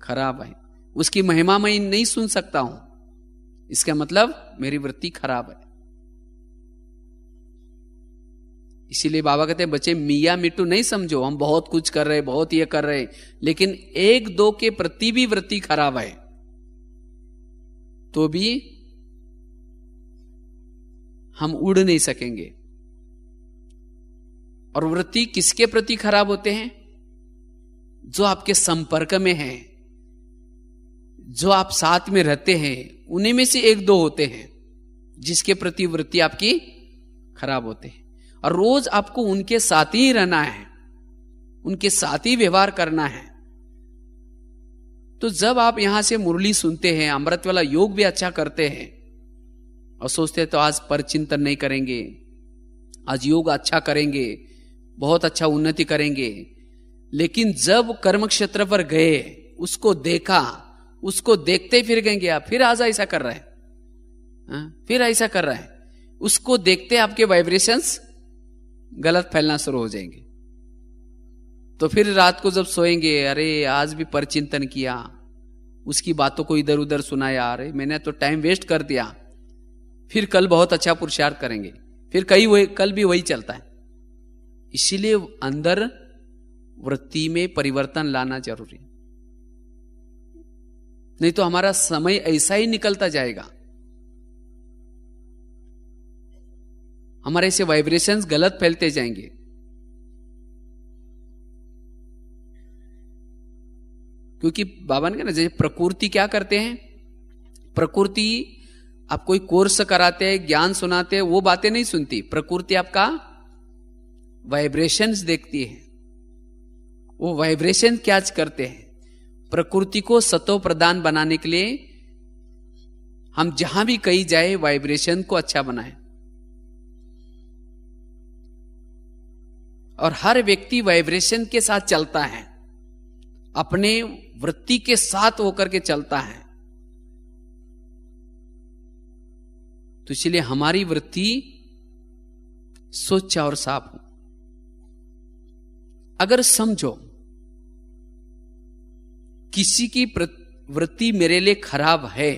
खराब है। उसकी महिमा मैं नहीं सुन सकता हूं, इसका मतलब मेरी वृत्ति खराब है। इसीलिए बाबा कहते हैं बच्चे, मियाँ मिट्टू नहीं समझो, हम बहुत कुछ कर रहे, बहुत ये कर रहे, लेकिन एक दो के प्रति भी वृत्ति खराब है तो भी हम उड़ नहीं सकेंगे। और वृत्ति किसके प्रति खराब होते हैं? जो आपके संपर्क में हैं, जो आप साथ में रहते हैं, उन्हीं में से एक दो होते हैं जिसके प्रति वृत्ति आपकी खराब होते हैं। और रोज आपको उनके साथ ही रहना है, उनके साथ ही व्यवहार करना है। तो जब आप यहां से मुरली सुनते हैं, अमृत वाला योग भी अच्छा करते हैं, और सोचते हैं तो आज पर चिंतन नहीं करेंगे, आज योग अच्छा करेंगे, बहुत अच्छा उन्नति करेंगे, लेकिन जब कर्म क्षेत्र पर गए, उसको देखा, उसको देखते ही फिर कहेंगे आप फिर आज ऐसा कर रहा है, फिर ऐसा कर रहा है, उसको देखते आपके वाइब्रेशंस गलत फैलना शुरू हो जाएंगे। तो फिर रात को जब सोएंगे, अरे आज भी परचिंतन किया, उसकी बातों को इधर उधर सुनाया, अरे मैंने तो टाइम वेस्ट कर दिया, फिर कल बहुत अच्छा पुरुषार्थ करेंगे, फिर कल भी वही चलता है। इसीलिए अंदर वृत्ति में परिवर्तन लाना जरूरी है, नहीं तो हमारा समय ऐसा ही निकलता जाएगा। हमारे ऐसे वाइब्रेशंस गलत फैलते जाएंगे। क्योंकि बाबा ने कहा ना, जैसे प्रकृति क्या करते हैं, प्रकृति आप कोई कोर्स कराते हैं, ज्ञान सुनाते हैं, वो बातें नहीं सुनती। प्रकृति आपका वाइब्रेशंस देखती है। वो वाइब्रेशन क्या करते हैं, प्रकृति को सतो प्रदान बनाने के लिए हम जहां भी कहीं जाए वाइब्रेशन को अच्छा बनाए। और हर व्यक्ति वाइब्रेशन के साथ चलता है, अपने वृत्ति के साथ होकर के चलता है। तो इसलिए हमारी वृत्ति स्वच्छ और साफ हो। अगर समझो किसी की वृत्ति मेरे लिए खराब है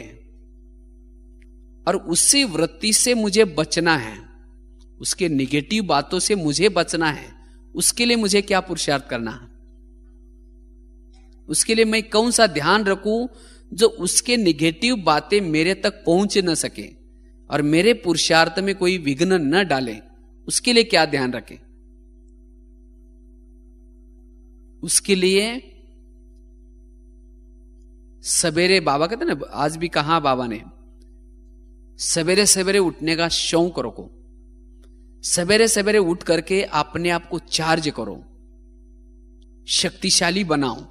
और उसी वृत्ति से मुझे बचना है, उसके निगेटिव बातों से मुझे बचना है, उसके लिए मुझे क्या पुरुषार्थ करना है? उसके लिए मैं कौन सा ध्यान रखूं जो उसके निगेटिव बातें मेरे तक पहुंच न सके और मेरे पुरुषार्थ में कोई विघ्न न डाले? उसके लिए क्या ध्यान रखें? उसके लिए सवेरे, बाबा कहते ना, आज भी कहा बाबा ने, सवेरे सवेरे उठने का शौक रखो। सवेरे सवेरे उठ करके अपने आप को चार्ज करो, शक्तिशाली बनाओ।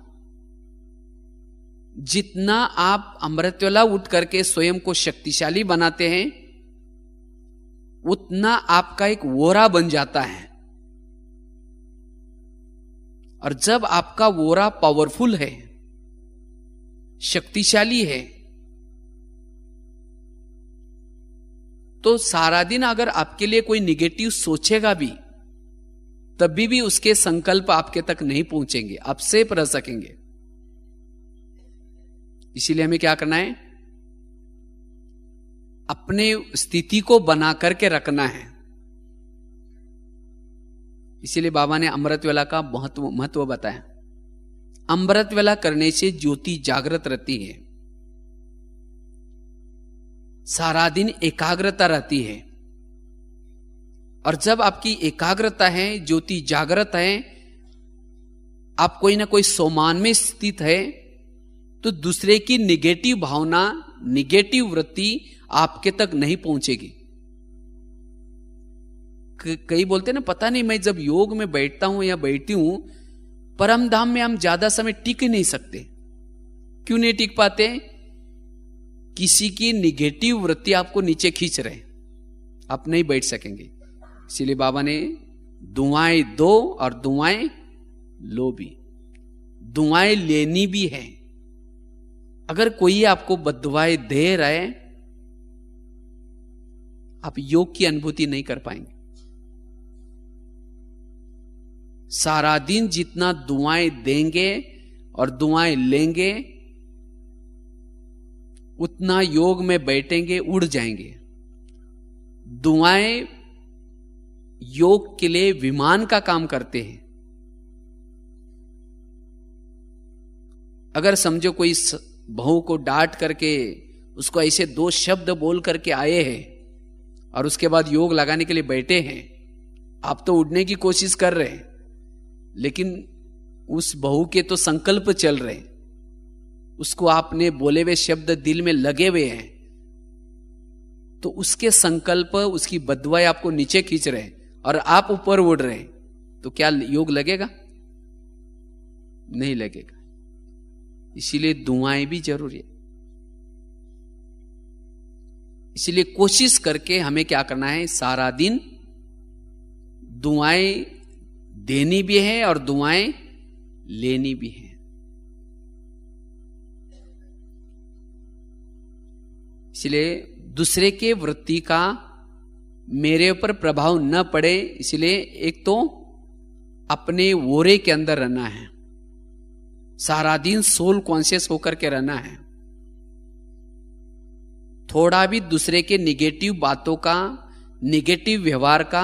जितना आप अमृतवेला उठ करके स्वयं को शक्तिशाली बनाते हैं, उतना आपका एक वोरा बन जाता है। और जब आपका वोरा पावरफुल है, शक्तिशाली है, तो सारा दिन अगर आपके लिए कोई निगेटिव सोचेगा भी, तभी भी उसके संकल्प आपके तक नहीं पहुंचेंगे, आप सेफ रह सकेंगे। इसीलिए हमें क्या करना है, अपने स्थिति को बना करके रखना है। इसीलिए बाबा ने अमृत वेला का महत्व बताया। अमृत वेला करने से ज्योति जागृत रहती है, सारा दिन एकाग्रता रहती है। और जब आपकी एकाग्रता है, ज्योति जागृत है, आप कोई ना कोई सोमान में स्थित है, तो दूसरे की निगेटिव भावना, निगेटिव वृत्ति आपके तक नहीं पहुंचेगी। कई बोलते हैं ना, पता नहीं मैं जब योग में बैठता हूं या बैठती हूं, परम धाम में हम ज्यादा समय टिक नहीं सकते। क्यों नहीं टिक पाते? किसी की निगेटिव वृत्ति आपको नीचे खींच रहे, आप नहीं बैठ सकेंगे। इसीलिए बाबा ने दुआएं दो और दुआएं लो भी, दुआएं लेनी भी है। अगर कोई आपको बद्दुआएं दे रहा है, आप योग की अनुभूति नहीं कर पाएंगे। सारा दिन जितना दुआएं देंगे और दुआएं लेंगे, उतना योग में बैठेंगे, उड़ जाएंगे। दुआएं योग के लिए विमान का काम करते हैं। अगर समझो कोई बहू को डांट करके उसको ऐसे दो शब्द बोल करके आए हैं और उसके बाद योग लगाने के लिए बैठे हैं, आप तो उड़ने की कोशिश कर रहे हैं, लेकिन उस बहू के तो संकल्प चल रहे हैं, उसको आपने बोले हुए शब्द दिल में लगे हुए हैं, तो उसके संकल्प, उसकी बद्दुआएं आपको नीचे खींच रहे हैं और आप ऊपर उड़ रहे हैं, तो क्या योग लगेगा? नहीं लगेगा। इसीलिए दुआएं भी जरूरी है। इसीलिए कोशिश करके हमें क्या करना है, सारा दिन दुआएं देनी भी है और दुआएं लेनी भी है। इसलिए दूसरे के वृत्ति का मेरे ऊपर प्रभाव न पड़े, इसलिए एक तो अपने वोरे के अंदर रहना है, सारा दिन सोल कॉन्शियस होकर के रहना है। थोड़ा भी दूसरे के निगेटिव बातों का, निगेटिव व्यवहार का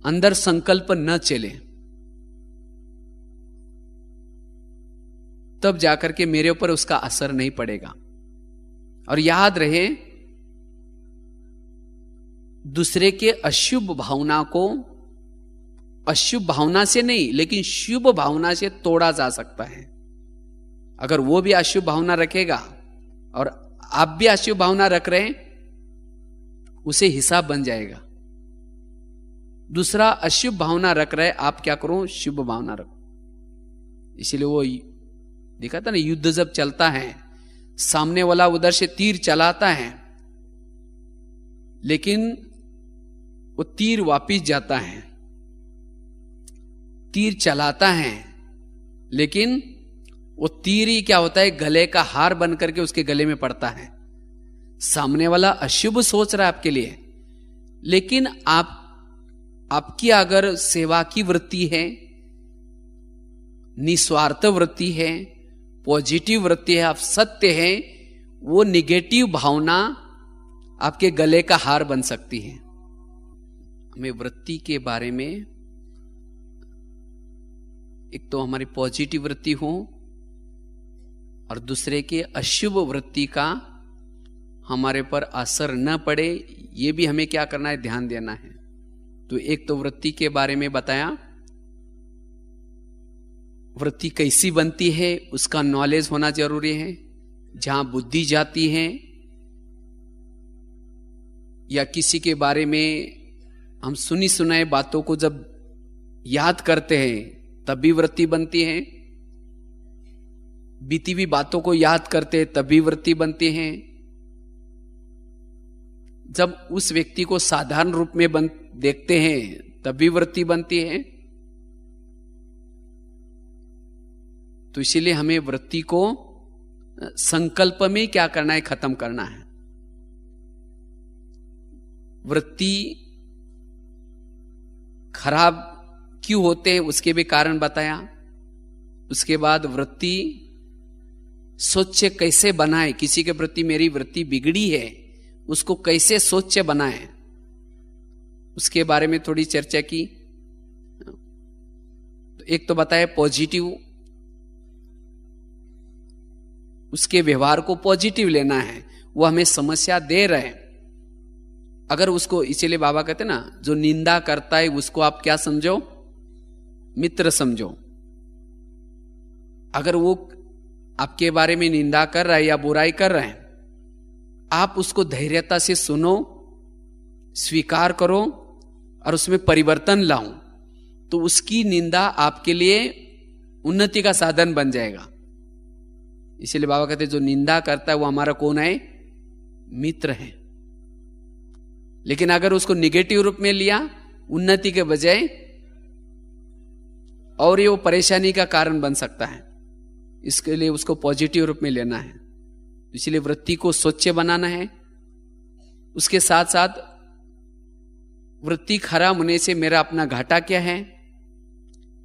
अंदर संकल्प न चले। तब जाकर के मेरे ऊपर उसका असर नहीं पड़ेगा। और याद रहे, दूसरे के अशुभ भावना को अशुभ भावना से नहीं लेकिन शुभ भावना से तोड़ा जा सकता है। अगर वो भी अशुभ भावना रखेगा और आप भी अशुभ भावना रख रहे हैं, उसे हिसाब बन जाएगा। दूसरा अशुभ भावना रख रहे, आप क्या करो, शुभ भावना रखो। इसीलिए वो देखा था ना, युद्ध जब चलता है, सामने वाला उधर से तीर चलाता है, लेकिन वो तीर वापिस जाता है। तीर चलाता है, लेकिन वो तीर ही क्या होता है, गले का हार बन करके उसके गले में पड़ता है। सामने वाला अशुभ सोच रहा है आपके लिए, लेकिन आपकी अगर सेवा की वृत्ति है, निस्वार्थ वृत्ति है, पॉजिटिव वृत्ति है, आप सत्य है, वो निगेटिव भावना आपके गले का हार बन सकती है। हमें वृत्ति के बारे में, एक तो हमारी पॉजिटिव वृत्ति हो और दूसरे के अशुभ वृत्ति का हमारे पर असर न पड़े, ये भी हमें क्या करना है, ध्यान देना है। तो एक तो वृत्ति के बारे में बताया, वृत्ति कैसी बनती है उसका नॉलेज होना जरूरी है। जहां बुद्धि जाती है या किसी के बारे में हम सुनी सुनाए बातों को जब याद करते हैं तब भी वृत्ति बनती है, बीती हुई बातों को याद करते हैं तब भी वृत्ति बनती है, जब उस व्यक्ति को साधारण रूप में देखते हैं तब भी वृत्ति बनती है। तो इसीलिए हमें वृत्ति को संकल्प में क्या करना है, खत्म करना है। वृत्ति खराब क्यों होते हैं उसके भी कारण बताया। उसके बाद वृत्ति सोच कैसे बनाए, किसी के प्रति मेरी वृत्ति बिगड़ी है उसको कैसे सोच बनाए, उसके बारे में थोड़ी चर्चा की। तो एक तो बताया पॉजिटिव, उसके व्यवहार को पॉजिटिव लेना है, वो हमें समस्या दे रहे हैं अगर उसको, इसीलिए बाबा कहते ना, जो निंदा करता है उसको आप क्या समझो, मित्र समझो। अगर वो आपके बारे में निंदा कर रहा है या बुराई कर रहा है, आप उसको धैर्यता से सुनो, स्वीकार करो और उसमें परिवर्तन लाओ, तो उसकी निंदा आपके लिए उन्नति का साधन बन जाएगा। इसीलिए बाबा कहते जो निंदा करता है वो हमारा कौन है, मित्र है। लेकिन अगर उसको निगेटिव रूप में लिया उन्नति के बजाय, और ये वो परेशानी का कारण बन सकता है। इसके लिए उसको पॉजिटिव रूप में लेना है। इसलिए वृत्ति को स्वच्छ बनाना है। उसके साथ साथ वृत्ति खराब होने से मेरा अपना घाटा क्या है,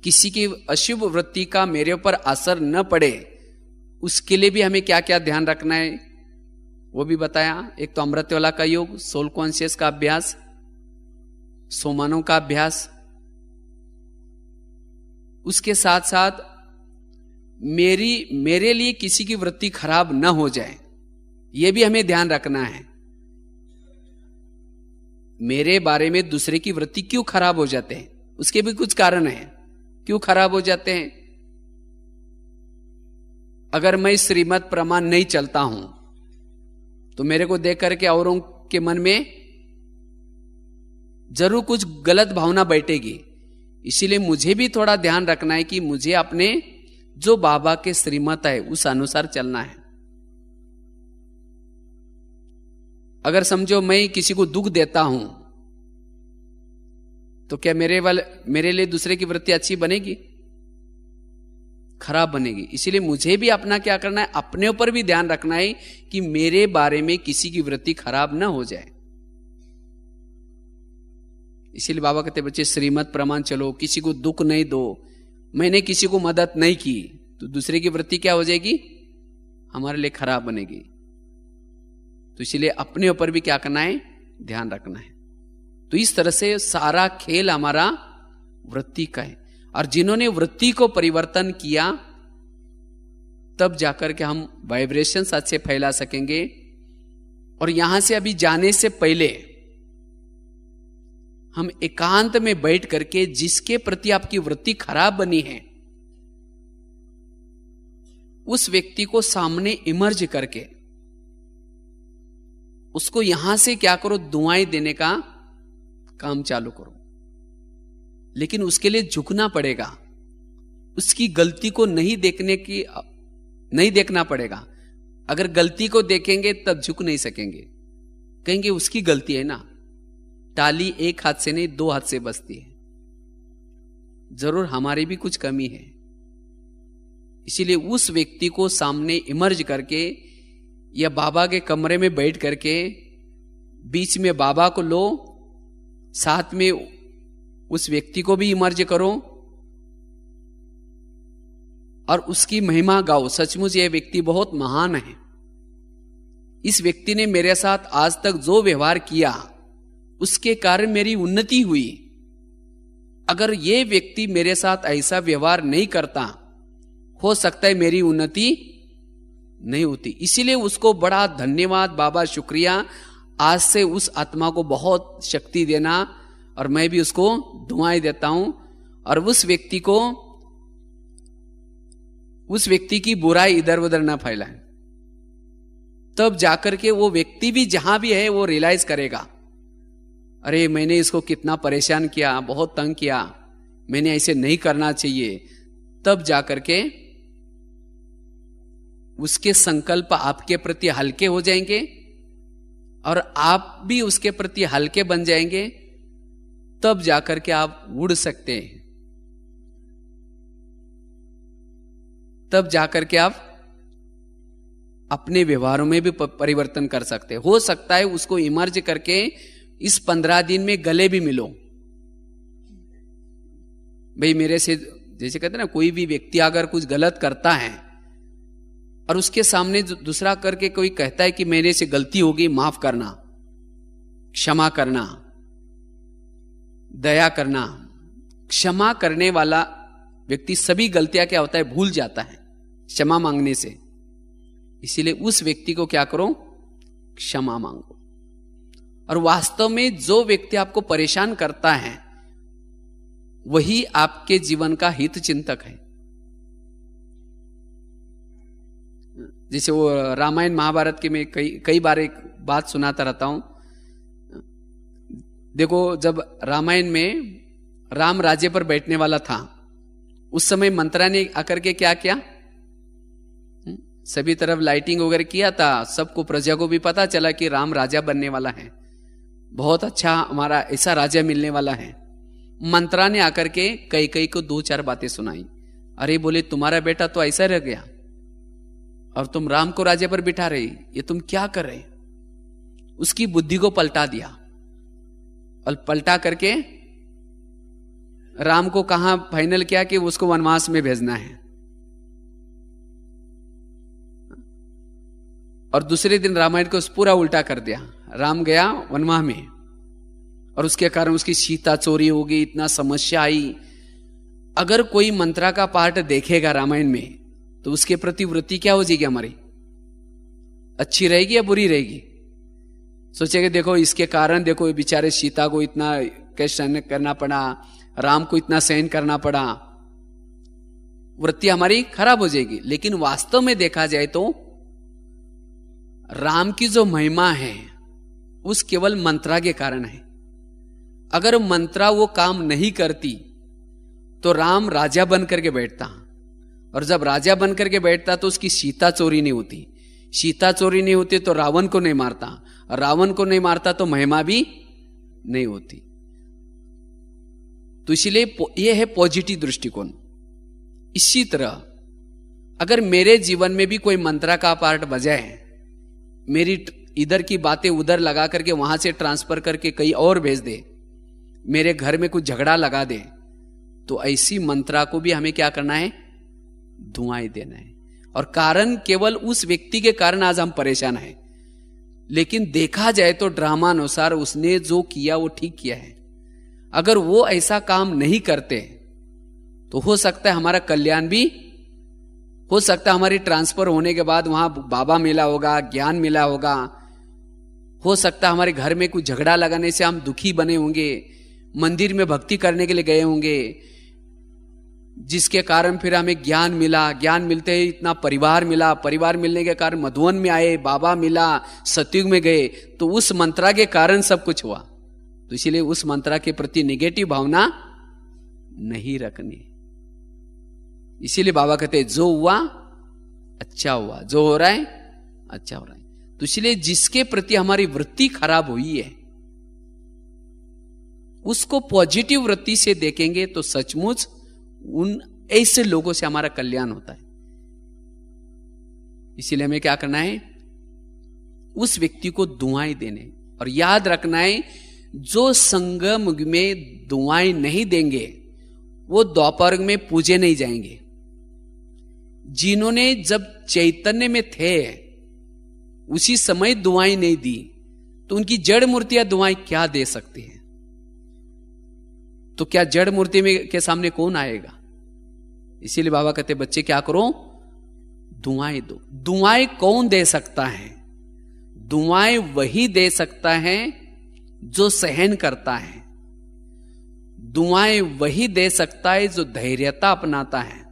किसी की अशुभ वृत्ति का मेरे ऊपर असर न पड़े, उसके लिए भी हमें क्या क्या ध्यान रखना है वो भी बताया। एक तो अमृत वाला का योग, सोल कॉन्शियस का अभ्यास, सोमानों का अभ्यास। उसके साथ साथ मेरे लिए किसी की वृत्ति खराब न हो जाए, यह भी हमें ध्यान रखना है। मेरे बारे में दूसरे की वृत्ति क्यों खराब हो जाते हैं, उसके भी कुछ कारण हैं क्यों खराब हो जाते हैं। अगर मैं श्रीमत प्रमाण नहीं चलता हूं तो मेरे को देख करके औरों के मन में जरूर कुछ गलत भावना बैठेगी। इसीलिए मुझे भी थोड़ा ध्यान रखना है कि मुझे अपने जो बाबा के श्रीमत है उस अनुसार चलना है। अगर समझो मैं किसी को दुख देता हूं तो क्या मेरे लिए दूसरे की वृत्ति अच्छी बनेगी, खराब बनेगी। इसीलिए मुझे भी अपना क्या करना है, अपने ऊपर भी ध्यान रखना है कि मेरे बारे में किसी की वृत्ति खराब ना हो जाए। इसीलिए बाबा कहते बच्चे श्रीमत प्रमाण चलो, किसी को दुख नहीं दो। मैंने किसी को मदद नहीं की तो दूसरे की वृत्ति क्या हो जाएगी, हमारे लिए खराब बनेगी। तो इसीलिए अपने ऊपर भी क्या करना है, ध्यान रखना है। तो इस तरह से सारा खेल हमारा वृत्ति का है। और जिन्होंने वृत्ति को परिवर्तन किया, तब जाकर के हम वाइब्रेशंस अच्छे फैला सकेंगे। और यहां से अभी जाने से पहले हम एकांत में बैठ करके जिसके प्रति आपकी वृत्ति खराब बनी है उस व्यक्ति को सामने इमर्ज करके उसको यहां से क्या करो, दुआएं देने का काम चालू करो। लेकिन उसके लिए झुकना पड़ेगा, उसकी गलती को नहीं देखना पड़ेगा। अगर गलती को देखेंगे तब झुक नहीं सकेंगे, कहेंगे उसकी गलती है ना। ताली एक हाथ से नहीं 2 हाथ से बजती है, जरूर हमारी भी कुछ कमी है। इसीलिए उस व्यक्ति को सामने इमर्ज करके या बाबा के कमरे में बैठ करके बीच में बाबा को लो, साथ में उस व्यक्ति को भी इमर्ज करो और उसकी महिमा गाओ। सचमुच यह व्यक्ति बहुत महान है, इस व्यक्ति ने मेरे साथ आज तक जो व्यवहार किया उसके कारण मेरी उन्नति हुई। अगर यह व्यक्ति मेरे साथ ऐसा व्यवहार नहीं करता, हो सकता है मेरी उन्नति नहीं होती। इसीलिए उसको बड़ा धन्यवाद बाबा, शुक्रिया, आज से उस आत्मा को बहुत शक्ति देना। और मैं भी उसको दुआएं देता हूं और उस व्यक्ति की बुराई इधर उधर ना फैलाए। तब जाकर के वो व्यक्ति भी जहां भी है वो रियलाइज करेगा, अरे मैंने इसको कितना परेशान किया, बहुत तंग किया, मैंने ऐसे नहीं करना चाहिए। तब जाकर के उसके संकल्प आपके प्रति हल्के हो जाएंगे और आप भी उसके प्रति हल्के बन जाएंगे। तब जाकर के आप उड़ सकते हैं, तब जाकर के आप अपने व्यवहारों में भी परिवर्तन कर सकते हैं। हो सकता है उसको इमर्ज करके इस 15 दिन में गले भी मिलो। भाई मेरे से, जैसे कहते हैं ना, कोई भी व्यक्ति अगर कुछ गलत करता है और उसके सामने दूसरा करके कोई कहता है कि मेरे से गलती होगी, माफ करना, क्षमा करना, दया करना। क्षमा करने वाला व्यक्ति सभी गलतियां क्या होता है, भूल जाता है क्षमा मांगने से। इसीलिए उस व्यक्ति को क्या करो, क्षमा मांगो। और वास्तव में जो व्यक्ति आपको परेशान करता है वही आपके जीवन का हित चिंतक है। जैसे वो रामायण महाभारत के मैं कई बार एक बात सुनाता रहता हूं। देखो, जब रामायण में राम राज्य पर बैठने वाला था उस समय मंत्रा ने आकर के क्या किया, सभी तरफ लाइटिंग वगैरह किया था, सबको प्रजा को भी पता चला कि राम राजा बनने वाला है, बहुत अच्छा हमारा ऐसा राजा मिलने वाला है। मंत्रा ने आकर के कई को 2-4 बातें सुनाई। अरे बोले, तुम्हारा बेटा तो ऐसा रह गया और तुम राम को राजा पर बिठा रही, ये तुम क्या कर रहे। उसकी बुद्धि को पलटा दिया और पलटा करके राम को कहां फाइनल किया कि उसको वनवास में भेजना है। और दूसरे दिन रामायण को पूरा उल्टा कर दिया। राम गया वनवास में और उसके कारण उसकी सीता चोरी हो गई, इतना समस्या आई। अगर कोई मंत्रा का पार्ट देखेगा रामायण में तो उसके प्रति वृत्ति क्या हो जाएगी हमारी, अच्छी रहेगी या बुरी रहेगी। सोचेगा देखो इसके कारण देखो बेचारे सीता को इतना कष्ट सहन करना पड़ा, राम को इतना सहन करना पड़ा, वृत्ति हमारी खराब हो जाएगी। लेकिन वास्तव में देखा जाए तो राम की जो महिमा है उस केवल मंत्रा के कारण है। अगर मंत्रा वो काम नहीं करती तो राम राजा बन करके बैठता, और जब राजा बन करके बैठता तो उसकी सीता चोरी नहीं होती, सीता चोरी नहीं होती तो रावण को नहीं मारता, और रावण को नहीं मारता तो महिमा भी नहीं होती। तो इसलिए यह है पॉजिटिव दृष्टिकोण। इसी तरह अगर मेरे जीवन में भी कोई मंत्रा का पार्ट बजाए, मेरी इधर की बातें उधर लगा करके वहां से ट्रांसफर करके कहीं और भेज दे, मेरे घर में कुछ झगड़ा लगा दे, तो ऐसी मंत्रा को भी हमें क्या करना है, धुआं देना है। और कारण केवल उस व्यक्ति के कारण आज हम परेशान हैं। लेकिन देखा जाए तो ड्रामा अनुसार उसने जो किया वो ठीक किया है। अगर वो ऐसा काम नहीं करते तो हो सकता है हमारा कल्याण भी हो सकता है हमारी ट्रांसफर होने के बाद वहां बाबा मिला होगा, ज्ञान मिला होगा। हो सकता है हमारे घर में कुछ झगड़ा लगाने से हम दुखी बने होंगे, मंदिर में भक्ति करने के लिए गए होंगे, जिसके कारण फिर हमें ज्ञान मिला। ज्ञान मिलते ही इतना परिवार मिला, परिवार मिलने के कारण मधुवन में आए, बाबा मिला, सतयुग में गए। तो उस मंत्रा के कारण सब कुछ हुआ। तो इसीलिए उस मंत्रा के प्रति नेगेटिव भावना नहीं रखनी। इसीलिए बाबा कहते हैं जो हुआ अच्छा हुआ, जो हो रहा है अच्छा हो रहा है। तो इसलिए जिसके प्रति हमारी वृत्ति खराब हुई है उसको पॉजिटिव वृत्ति से देखेंगे तो सचमुच उन ऐसे लोगों से हमारा कल्याण होता है। इसीलिए हमें क्या करना है, उस व्यक्ति को दुआएं देने। और याद रखना है, जो संगम में दुआएं नहीं देंगे वो द्वापर में पूजे नहीं जाएंगे। जिन्होंने जब चैतन्य में थे उसी समय दुआएं नहीं दी तो उनकी जड़ मूर्तियां दुआएं क्या दे सकती हैं? तो क्या जड़ मूर्ति में के सामने कौन आएगा? इसीलिए बाबा कहते बच्चे क्या करो, दुआएं दो। दुआएं कौन दे सकता है? दुआएं वही दे सकता है जो सहन करता है। दुआएं वही दे सकता है जो धैर्यता अपनाता है।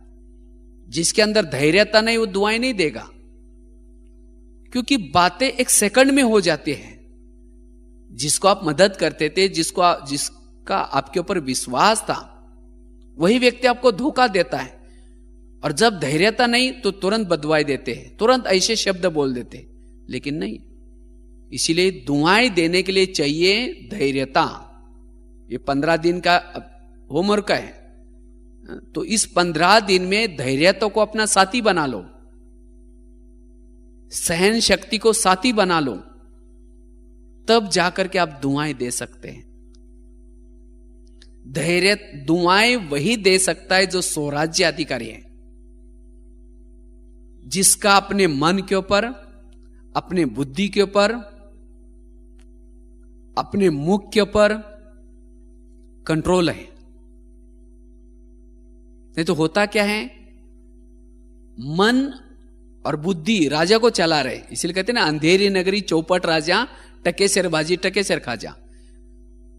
जिसके अंदर धैर्यता नहीं वो दुआएं नहीं देगा, क्योंकि बातें एक सेकंड में हो जाती हैं। जिसको आप मदद करते थे, जिसका आपके ऊपर विश्वास था, वही व्यक्ति आपको धोखा देता है। और जब धैर्यता नहीं तो तुरंत बदवाई देते हैं, तुरंत ऐसे शब्द बोल देते हैं। लेकिन नहीं, इसीलिए दुआएं देने के लिए चाहिए धैर्यता। ये 15 दिन का होमवर्क है, तो इस 15 दिन में धैर्यता को अपना साथी बना लो, सहन शक्ति को साथी बना लो, तब जाकर के आप दुआएं दे सकते हैं। धैर्य दुआएं वही दे सकता है जो स्वराज्य अधिकारी है, जिसका अपने मन के ऊपर, अपने बुद्धि के ऊपर, अपने मुख के ऊपर कंट्रोल है। नहीं तो होता क्या है, मन और बुद्धि राजा को चला रहे। इसलिए कहते हैं ना, अंधेरी नगरी चौपट राजा, टके सिर बाजी टके सिर खाजा।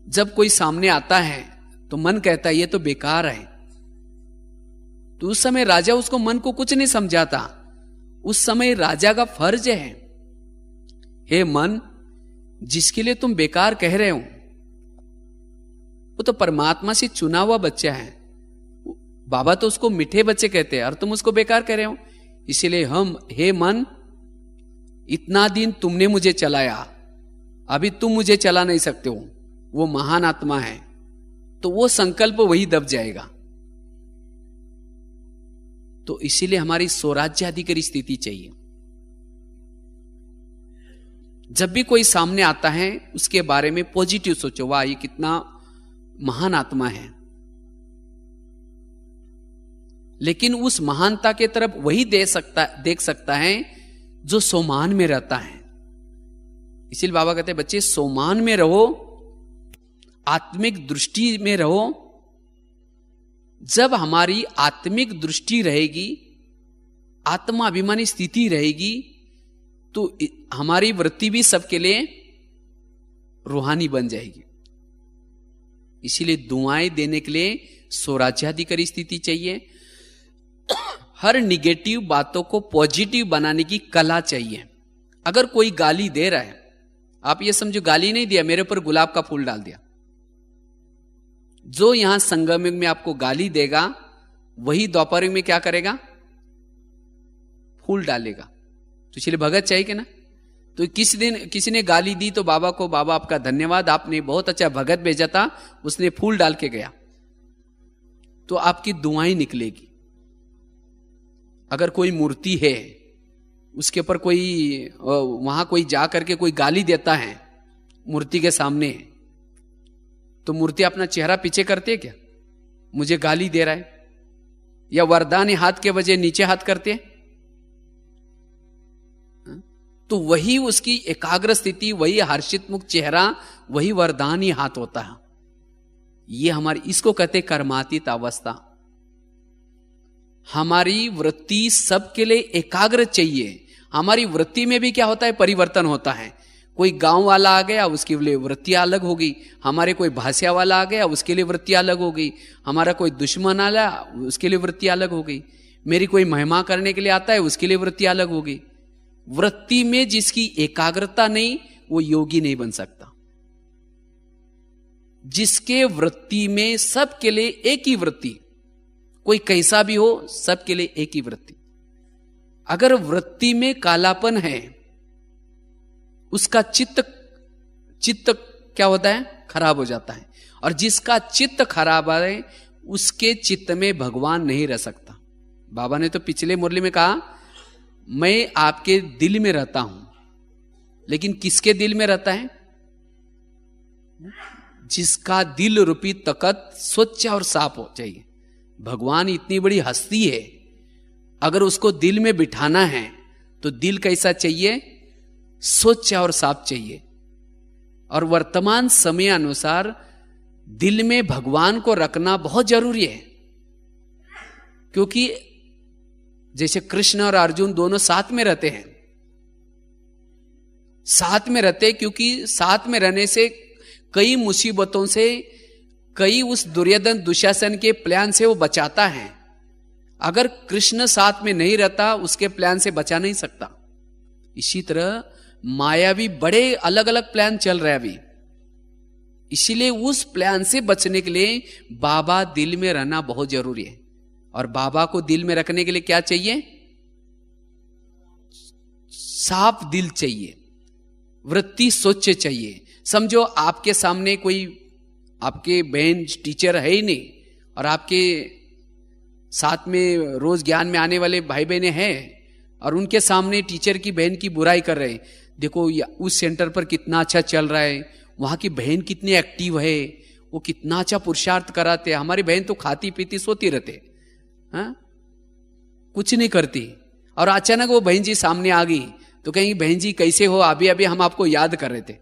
जब कोई सामने आता है तो मन कहता है ये तो बेकार है, तो उस समय राजा उसको मन को कुछ नहीं समझाता। उस समय राजा का फर्ज है, हे मन, जिसके लिए तुम बेकार कह रहे हो वो तो परमात्मा से चुना हुआ बच्चा है। बाबा तो उसको मीठे बच्चे कहते हैं और तुम उसको बेकार कह रहे हो। इसीलिए हम, हे मन, इतना दिन तुमने मुझे चलाया, अभी तुम मुझे चला नहीं सकते हो, वो महान आत्मा है। तो वो संकल्प वही दब जाएगा। तो इसीलिए हमारी स्वराज्याधिकारी स्थिति चाहिए। जब भी कोई सामने आता है उसके बारे में पॉजिटिव सोचो, वाह ये कितना महान आत्मा है। लेकिन उस महानता के तरफ वही देख सकता है जो सोमान में रहता है। इसीलिए बाबा कहते हैं बच्चे सोमान में रहो, आत्मिक दृष्टि में रहो। जब हमारी आत्मिक दृष्टि रहेगी, आत्माभिमानी स्थिति रहेगी, तो हमारी वृत्ति भी सबके लिए रूहानी बन जाएगी। इसीलिए दुआएं देने के लिए स्वराज्याधिकारी स्थिति चाहिए। हर निगेटिव बातों को पॉजिटिव बनाने की कला चाहिए। अगर कोई गाली दे रहा है, आप ये समझो गाली नहीं दिया, मेरे ऊपर गुलाब का फूल डाल दिया। जो यहां संगम में आपको गाली देगा वही द्वापर में क्या करेगा, फूल डालेगा। तो इसलिए भगत चाहिए ना। तो किसी ने गाली दी तो बाबा को, बाबा आपका धन्यवाद, आपने बहुत अच्छा भगत भेजा था, उसने फूल डाल के गया, तो आपकी दुआएं निकलेगी। अगर कोई मूर्ति है, उसके ऊपर कोई वहां कोई जा करके कोई गाली देता है मूर्ति के सामने, तो मूर्ति अपना चेहरा पीछे करती है क्या? मुझे गाली दे रहा है, या वरदान हाथ के वजह नीचे हाथ करते हैं। तो वही उसकी एकाग्र स्थिति, वही हर्षित मुख चेहरा, वही वरदान ही हाथ होता है। ये हमारी, इसको कहते कर्मातीत अवस्था। हमारी वृत्ति सबके लिए एकाग्र चाहिए। हमारी वृत्ति में भी क्या होता है, परिवर्तन होता है। कोई गांव वाला आ गया, उसके लिए वृत्ति अलग होगी। हमारे कोई भाषा वाला आ गया, उसके लिए वृत्ति अलग होगी। हमारा कोई दुश्मन आया, उसके लिए वृत्ति अलग होगी। मेरी कोई महिमा करने के लिए आता है, उसके लिए वृत्ति अलग होगी। वृत्ति में जिसकी एकाग्रता नहीं, वो योगी नहीं बन सकता। जिसके वृत्ति में सबके लिए एक ही वृत्ति, कोई कैसा भी हो, सबके लिए एक ही वृत्ति। अगर वृत्ति में कालापन है, उसका चित्त क्या होता है, खराब हो जाता है। और जिसका चित्त खराब है, उसके चित्त में भगवान नहीं रह सकता। बाबा ने तो पिछले मुरली में कहा, मैं आपके दिल में रहता हूं, लेकिन किसके दिल में रहता है? जिसका दिल रूपी तखत स्वच्छ और साफ हो चाहिए। भगवान इतनी बड़ी हस्ती है, अगर उसको दिल में बिठाना है तो दिल कैसा चाहिए? स्वच्छ और साफ चाहिए। और वर्तमान समय अनुसार दिल में भगवान को रखना बहुत जरूरी है, क्योंकि जैसे कृष्ण और अर्जुन दोनों साथ में रहते हैं, साथ में रहते, क्योंकि साथ में रहने से कई मुसीबतों से, कई उस दुर्योधन दुशासन के प्लान से वो बचाता है। अगर कृष्ण साथ में नहीं रहता, उसके प्लान से बचा नहीं सकता। इसी तरह मायावी बड़े अलग अलग प्लान चल रहे हैं अभी, इसीलिए उस प्लान से बचने के लिए बाबा दिल में रहना बहुत जरूरी है। और बाबा को दिल में रखने के लिए क्या चाहिए? साफ दिल चाहिए, वृत्ति स्वच्छ चाहिए। समझो आपके सामने कोई आपके बहन टीचर है ही नहीं, और आपके साथ में रोज ज्ञान में आने वाले भाई बहने हैं, और उनके सामने टीचर की बहन की बुराई कर रहे हैं। देखो उस सेंटर पर कितना अच्छा चल रहा है, वहां की बहन कितनी एक्टिव है, वो कितना अच्छा पुरुषार्थ कराते हैं। हमारी बहन तो खाती पीती सोती रहते, हाँ, कुछ नहीं करती। और अचानक वो बहन जी सामने आ गई तो कहेंगी, बहन जी कैसे हो, अभी अभी हम आपको याद कर रहे थे।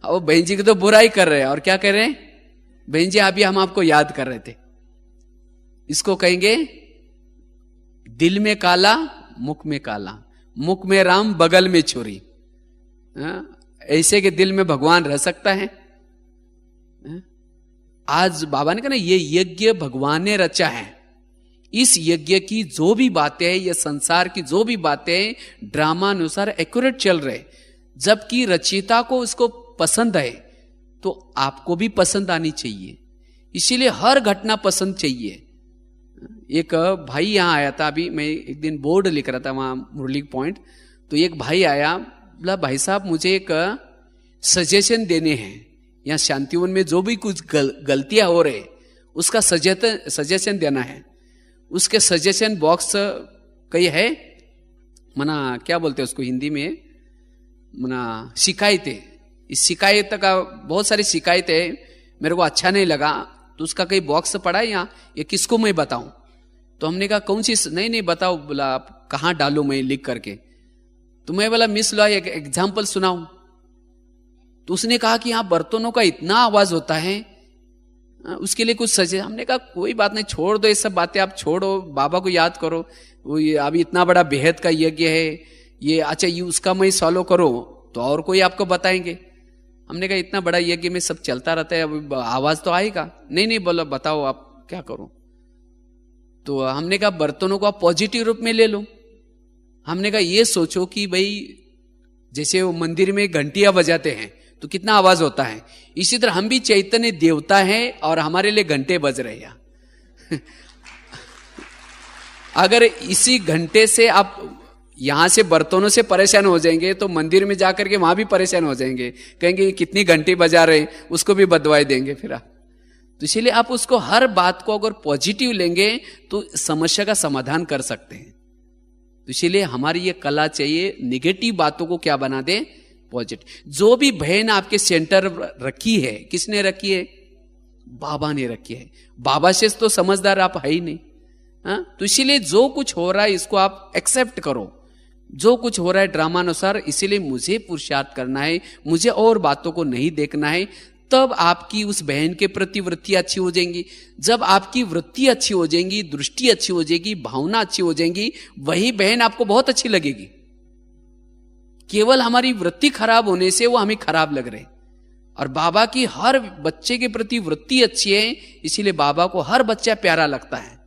वो बहन जी की तो बुराई कर रहे हैं, और क्या कह रहे हैं? बहन जी अभी हम आपको याद कर रहे थे। इसको कहेंगे दिल में काला, मुख में काला, मुख में राम, बगल में छुरी। ऐसे के दिल में भगवान रह सकता है? आज बाबा ने कहा ना, ये यज्ञ भगवान ने रचा है। इस यज्ञ की जो भी बातें हैं, ये संसार की जो भी बातें ड्रामा अनुसार एक्यूरेट चल रहे, जबकि रचयिता को उसको पसंद है, तो आपको भी पसंद आनी चाहिए। इसीलिए हर घटना पसंद चाहिए। एक भाई यहां आया था, अभी मैं एक दिन बोर्ड लिख रहा था वहां मुरली पॉइंट, तो एक भाई आया, बोला भाई साहब मुझे एक सजेशन देने हैं, यहाँ शांतिवन में जो भी कुछ गलतियां हो रहे उसका सजेशन देना है। उसके सजेशन बॉक्स कई है, मना क्या बोलते हैं उसको हिंदी में, मना शिकायतें। इस शिकायत का बहुत सारी शिकायतें मेरे को अच्छा नहीं लगा, तो उसका कई बॉक्स पड़ा है यहाँ, ये किसको मैं बताऊं? तो हमने कहा कौन सी? नहीं बताओ। बोला आप कहाँ डालू मैं लिख करके? तो मैं बोला मिस लो एक एग्जाम्पल सुनाऊं। तो उसने कहा कि यहाँ बर्तनों का इतना आवाज होता है, उसके लिए कुछ सजे। हमने कहा कोई बात नहीं, छोड़ दो ये सब बातें, आप छोड़ो, बाबा को याद करो। वो अभी इतना बड़ा बेहद का यज्ञ है ये, अच्छा ये उसका मैं सॉलो करो तो और कोई आपको बताएंगे। हमने कहा इतना बड़ा यज्ञ में सब चलता रहता है, अब आवाज तो आएगा। नहीं बोलो बताओ आप क्या करो। तो हमने कहा बर्तनों को आप पॉजिटिव रूप में ले लो। हमने कहा ये सोचो कि भाई जैसे वो मंदिर में घंटियां बजाते हैं तो कितना आवाज होता है, इसी तरह हम भी चैतन्य देवता हैं और हमारे लिए घंटे बज रहे हैं। अगर इसी घंटे से आप यहां से बर्तनों से परेशान हो जाएंगे तो मंदिर में जाकर के वहां भी परेशान हो जाएंगे, कहेंगे कितनी घंटी बजा रहे, उसको भी बदवाई देंगे फिर आप। तो इसीलिए आप उसको हर बात को अगर पॉजिटिव लेंगे तो समस्या का समाधान कर सकते हैं। तो इसीलिए हमारी ये कला चाहिए, निगेटिव बातों को क्या बना दे, पॉजिटिव। जो भी बहन आपके सेंटर रखी है, किसने रखी है? बाबा ने रखी है। बाबा से तो समझदार आप है ही नहीं। तो इसीलिए जो कुछ हो रहा है इसको आप एक्सेप्ट करो, जो कुछ हो रहा है ड्रामा अनुसार। इसीलिए मुझे पुरुषार्थ करना है, मुझे और बातों को नहीं देखना है, तब आपकी उस बहन के प्रति वृत्ति अच्छी हो जाएंगी। जब आपकी वृत्ति अच्छी हो जाएंगी, दृष्टि अच्छी हो जाएगी, भावना अच्छी हो जाएंगी, वही बहन आपको बहुत अच्छी लगेगी। केवल हमारी वृत्ति खराब होने से वो हमें खराब लग रहे। और बाबा की हर बच्चे के प्रति वृत्ति अच्छी है, इसीलिए बाबा को हर बच्चा प्यारा लगता है।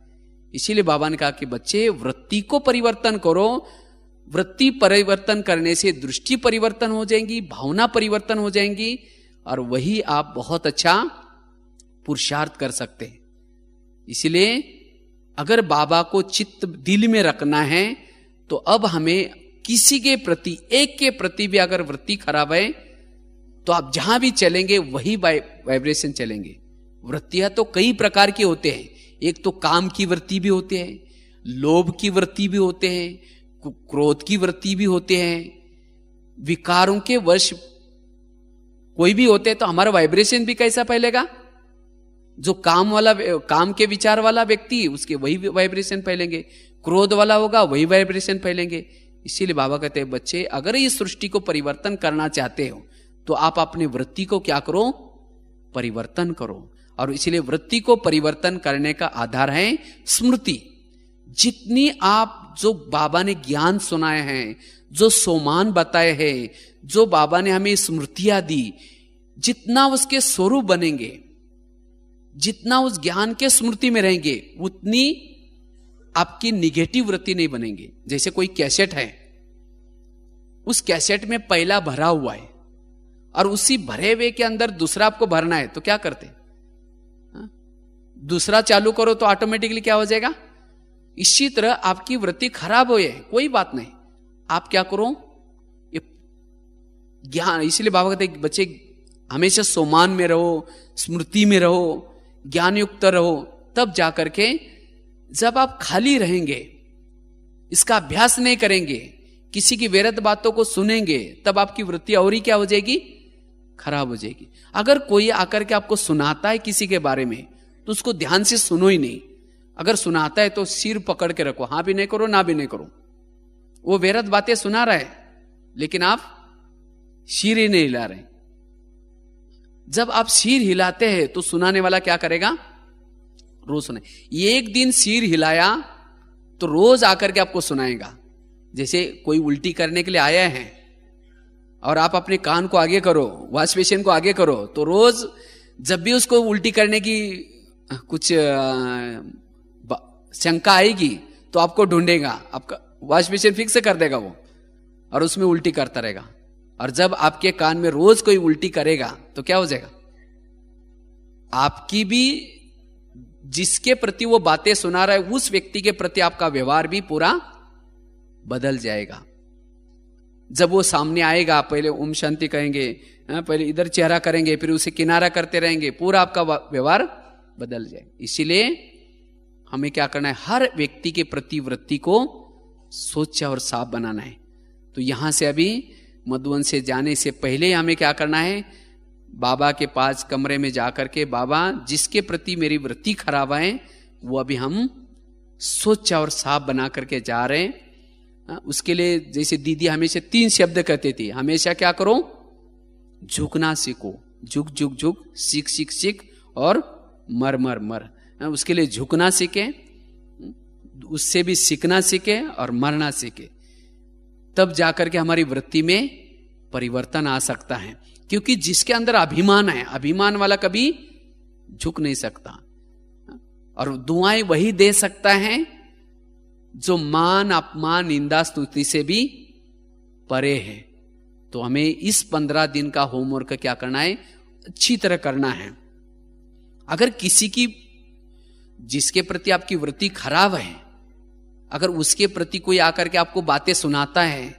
इसीलिए बाबा ने कहा कि बच्चे वृत्ति को परिवर्तन करो। वृत्ति परिवर्तन करने से दृष्टि परिवर्तन हो जाएंगी, भावना परिवर्तन हो जाएंगी, और वही आप बहुत अच्छा पुरुषार्थ कर सकते हैं। इसलिए अगर बाबा को चित्त दिल में रखना है तो अब हमें किसी के प्रति, एक के प्रति भी अगर वृत्ति खराब है तो आप जहां भी चलेंगे वही वाइब्रेशन चलेंगे। वृत्तियां तो कई प्रकार के होते हैं। एक तो काम की वृत्ति भी होते हैं, लोभ की वृत्ति भी होते हैं, क्रोध की वृत्ति भी होते हैं, विकारों के वश कोई भी होते हैं। तो हमारा वाइब्रेशन भी कैसा फैलेगा? जो काम के विचार वाला व्यक्ति, उसके वही वाइब्रेशन फैलेंगे। क्रोध वाला होगा, वही वाइब्रेशन फैलेंगे। इसीलिए बाबा कहते हैं बच्चे, अगर इस सृष्टि को परिवर्तन करना चाहते हो तो आप अपनी वृत्ति को क्या करो? परिवर्तन करो। और इसलिए वृत्ति को परिवर्तन करने का आधार है स्मृति। जितनी आप, जो बाबा ने ज्ञान सुनाए हैं, जो सोमान बताए हैं, जो बाबा ने हमें स्मृतियां दी, जितना उसके स्वरूप बनेंगे, जितना उस ज्ञान के स्मृति में रहेंगे, उतनी आपकी निगेटिव वृत्ति नहीं बनेंगे। जैसे कोई कैसेट है, उस कैसेट में पहला भरा हुआ है और उसी भरे हुए के अंदर दूसरा आपको भरना है, तो क्या करते? दूसरा चालू करो तो ऑटोमेटिकली क्या हो जाएगा? इसी तरह आपकी वृत्ति खराब हो जाए, कोई बात नहीं, आप क्या करो? ये ज्ञान, इसलिए बाबा कहते हैं बच्चे हमेशा सोमान में रहो, स्मृति में रहो, ज्ञान युक्त रहो। तब जाकर के जब आप खाली रहेंगे, इसका अभ्यास नहीं करेंगे, किसी की व्यर्थ बातों को सुनेंगे, तब आपकी वृत्ति और ही क्या हो जाएगी? खराब हो जाएगी। अगर कोई आकर के आपको सुनाता है किसी के बारे में, तो उसको ध्यान से सुनो ही नहीं। अगर सुनाता है तो सिर पकड़ के रखो, हां भी नहीं करो, ना भी नहीं करो। वो व्यर्थ बातें सुना रहा है, लेकिन आप सिर ही नहीं हिला रहे। जब आप सिर हिलाते हैं तो सुनाने वाला क्या करेगा? रोज सुने। एक दिन सिर हिलाया तो रोज आकर के आपको सुनाएगा। जैसे कोई उल्टी करने के लिए आया है और आप अपने कान को आगे करो, वॉश बेसिन को आगे करो, तो रोज जब भी उसको उल्टी करने की कुछ शंका आएगी तो आपको ढूंढेगा, आपका वॉश बेसिन फिक्स कर देगा वो, और उसमें उल्टी करता रहेगा। और जब आपके कान में रोज कोई उल्टी करेगा तो क्या हो जाएगा? आपकी भी, जिसके प्रति वो बातें सुना रहा है, उस व्यक्ति के प्रति आपका व्यवहार भी पूरा बदल जाएगा। जब वो सामने आएगा, पहले ओम शांति कहेंगे, पहले इधर चेहरा करेंगे, फिर उसे किनारा करते रहेंगे, पूरा आपका व्यवहार बदल जाएगा। इसीलिए हमें क्या करना है? हर व्यक्ति के प्रति वृत्ति को सोचा और साफ बनाना है। तो यहां से अभी मधुवन से जाने से पहले हमें क्या करना है? बाबा के पास कमरे में जाकर के, बाबा जिसके प्रति मेरी वृत्ति खराब है वो अभी हम सोचा और साफ बना करके जा रहे हैं। उसके लिए जैसे दीदी हमेशा 3 शब्द कहती थी, हमेशा क्या करो? झुकना सीखो। झुक झुक झुक, सीख सीख सीख, और मर मर मर। उसके लिए झुकना सीखे, उससे भी सीखना सीखे और मरना सीखे। तब जाकर के हमारी वृत्ति में परिवर्तन आ सकता है। क्योंकि जिसके अंदर अभिमान है, अभिमान वाला कभी झुक नहीं सकता। और दुआएं वही दे सकता है जो मान, अपमान, निंदा, स्तुति से भी परे है। तो हमें इस 15 दिन का होमवर्क क्या करना है? अच्छी तरह करना है। अगर किसी की, जिसके प्रति आपकी वृत्ति खराब है, अगर उसके प्रति कोई आकर के आपको बातें सुनाता है,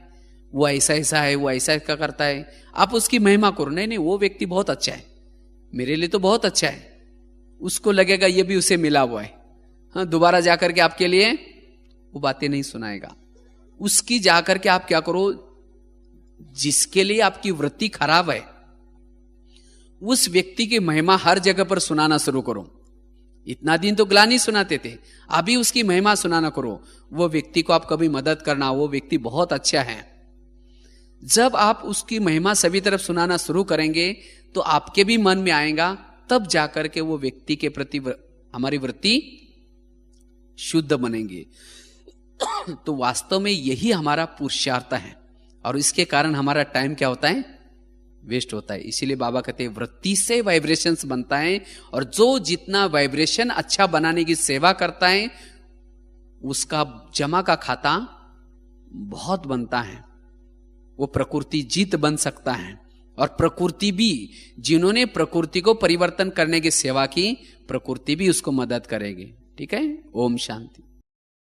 वो ऐसा ऐसा है, वो ऐसा ऐसा करता है, आप उसकी महिमा करो। नहीं नहीं, वो व्यक्ति बहुत अच्छा है, मेरे लिए तो बहुत अच्छा है। उसको लगेगा ये भी उसे मिला हुआ है। हाँ, दोबारा जाकर के आपके लिए वो बातें नहीं सुनाएगा। उसकी जाकर के आप क्या करो? जिसके लिए आपकी वृत्ति खराब है, उस व्यक्ति की महिमा हर जगह पर सुनाना शुरू करो। इतना दिन तो ग्लानि सुनाते थे, अभी उसकी महिमा सुनाना करो। वो व्यक्ति को आप कभी मदद करना, वो व्यक्ति बहुत अच्छा है। जब आप उसकी महिमा सभी तरफ सुनाना शुरू करेंगे तो आपके भी मन में आएगा, तब जाकर के वो व्यक्ति के प्रति हमारी वृत्ति शुद्ध बनेंगे। तो वास्तव में यही हमारा पुरुषार्थ है, और इसके कारण हमारा टाइम क्या होता है, वेस्ट होता है। इसीलिए बाबा कहते हैं वृत्ति से वाइब्रेशंस बनता है, और जो जितना वाइब्रेशन अच्छा बनाने की सेवा करता है उसका जमा का खाता बहुत बनता है। वो प्रकृति जीत बन सकता है, और प्रकृति भी, जिन्होंने प्रकृति को परिवर्तन करने की सेवा की, प्रकृति भी उसको मदद करेगी। ठीक है। ओम शांति।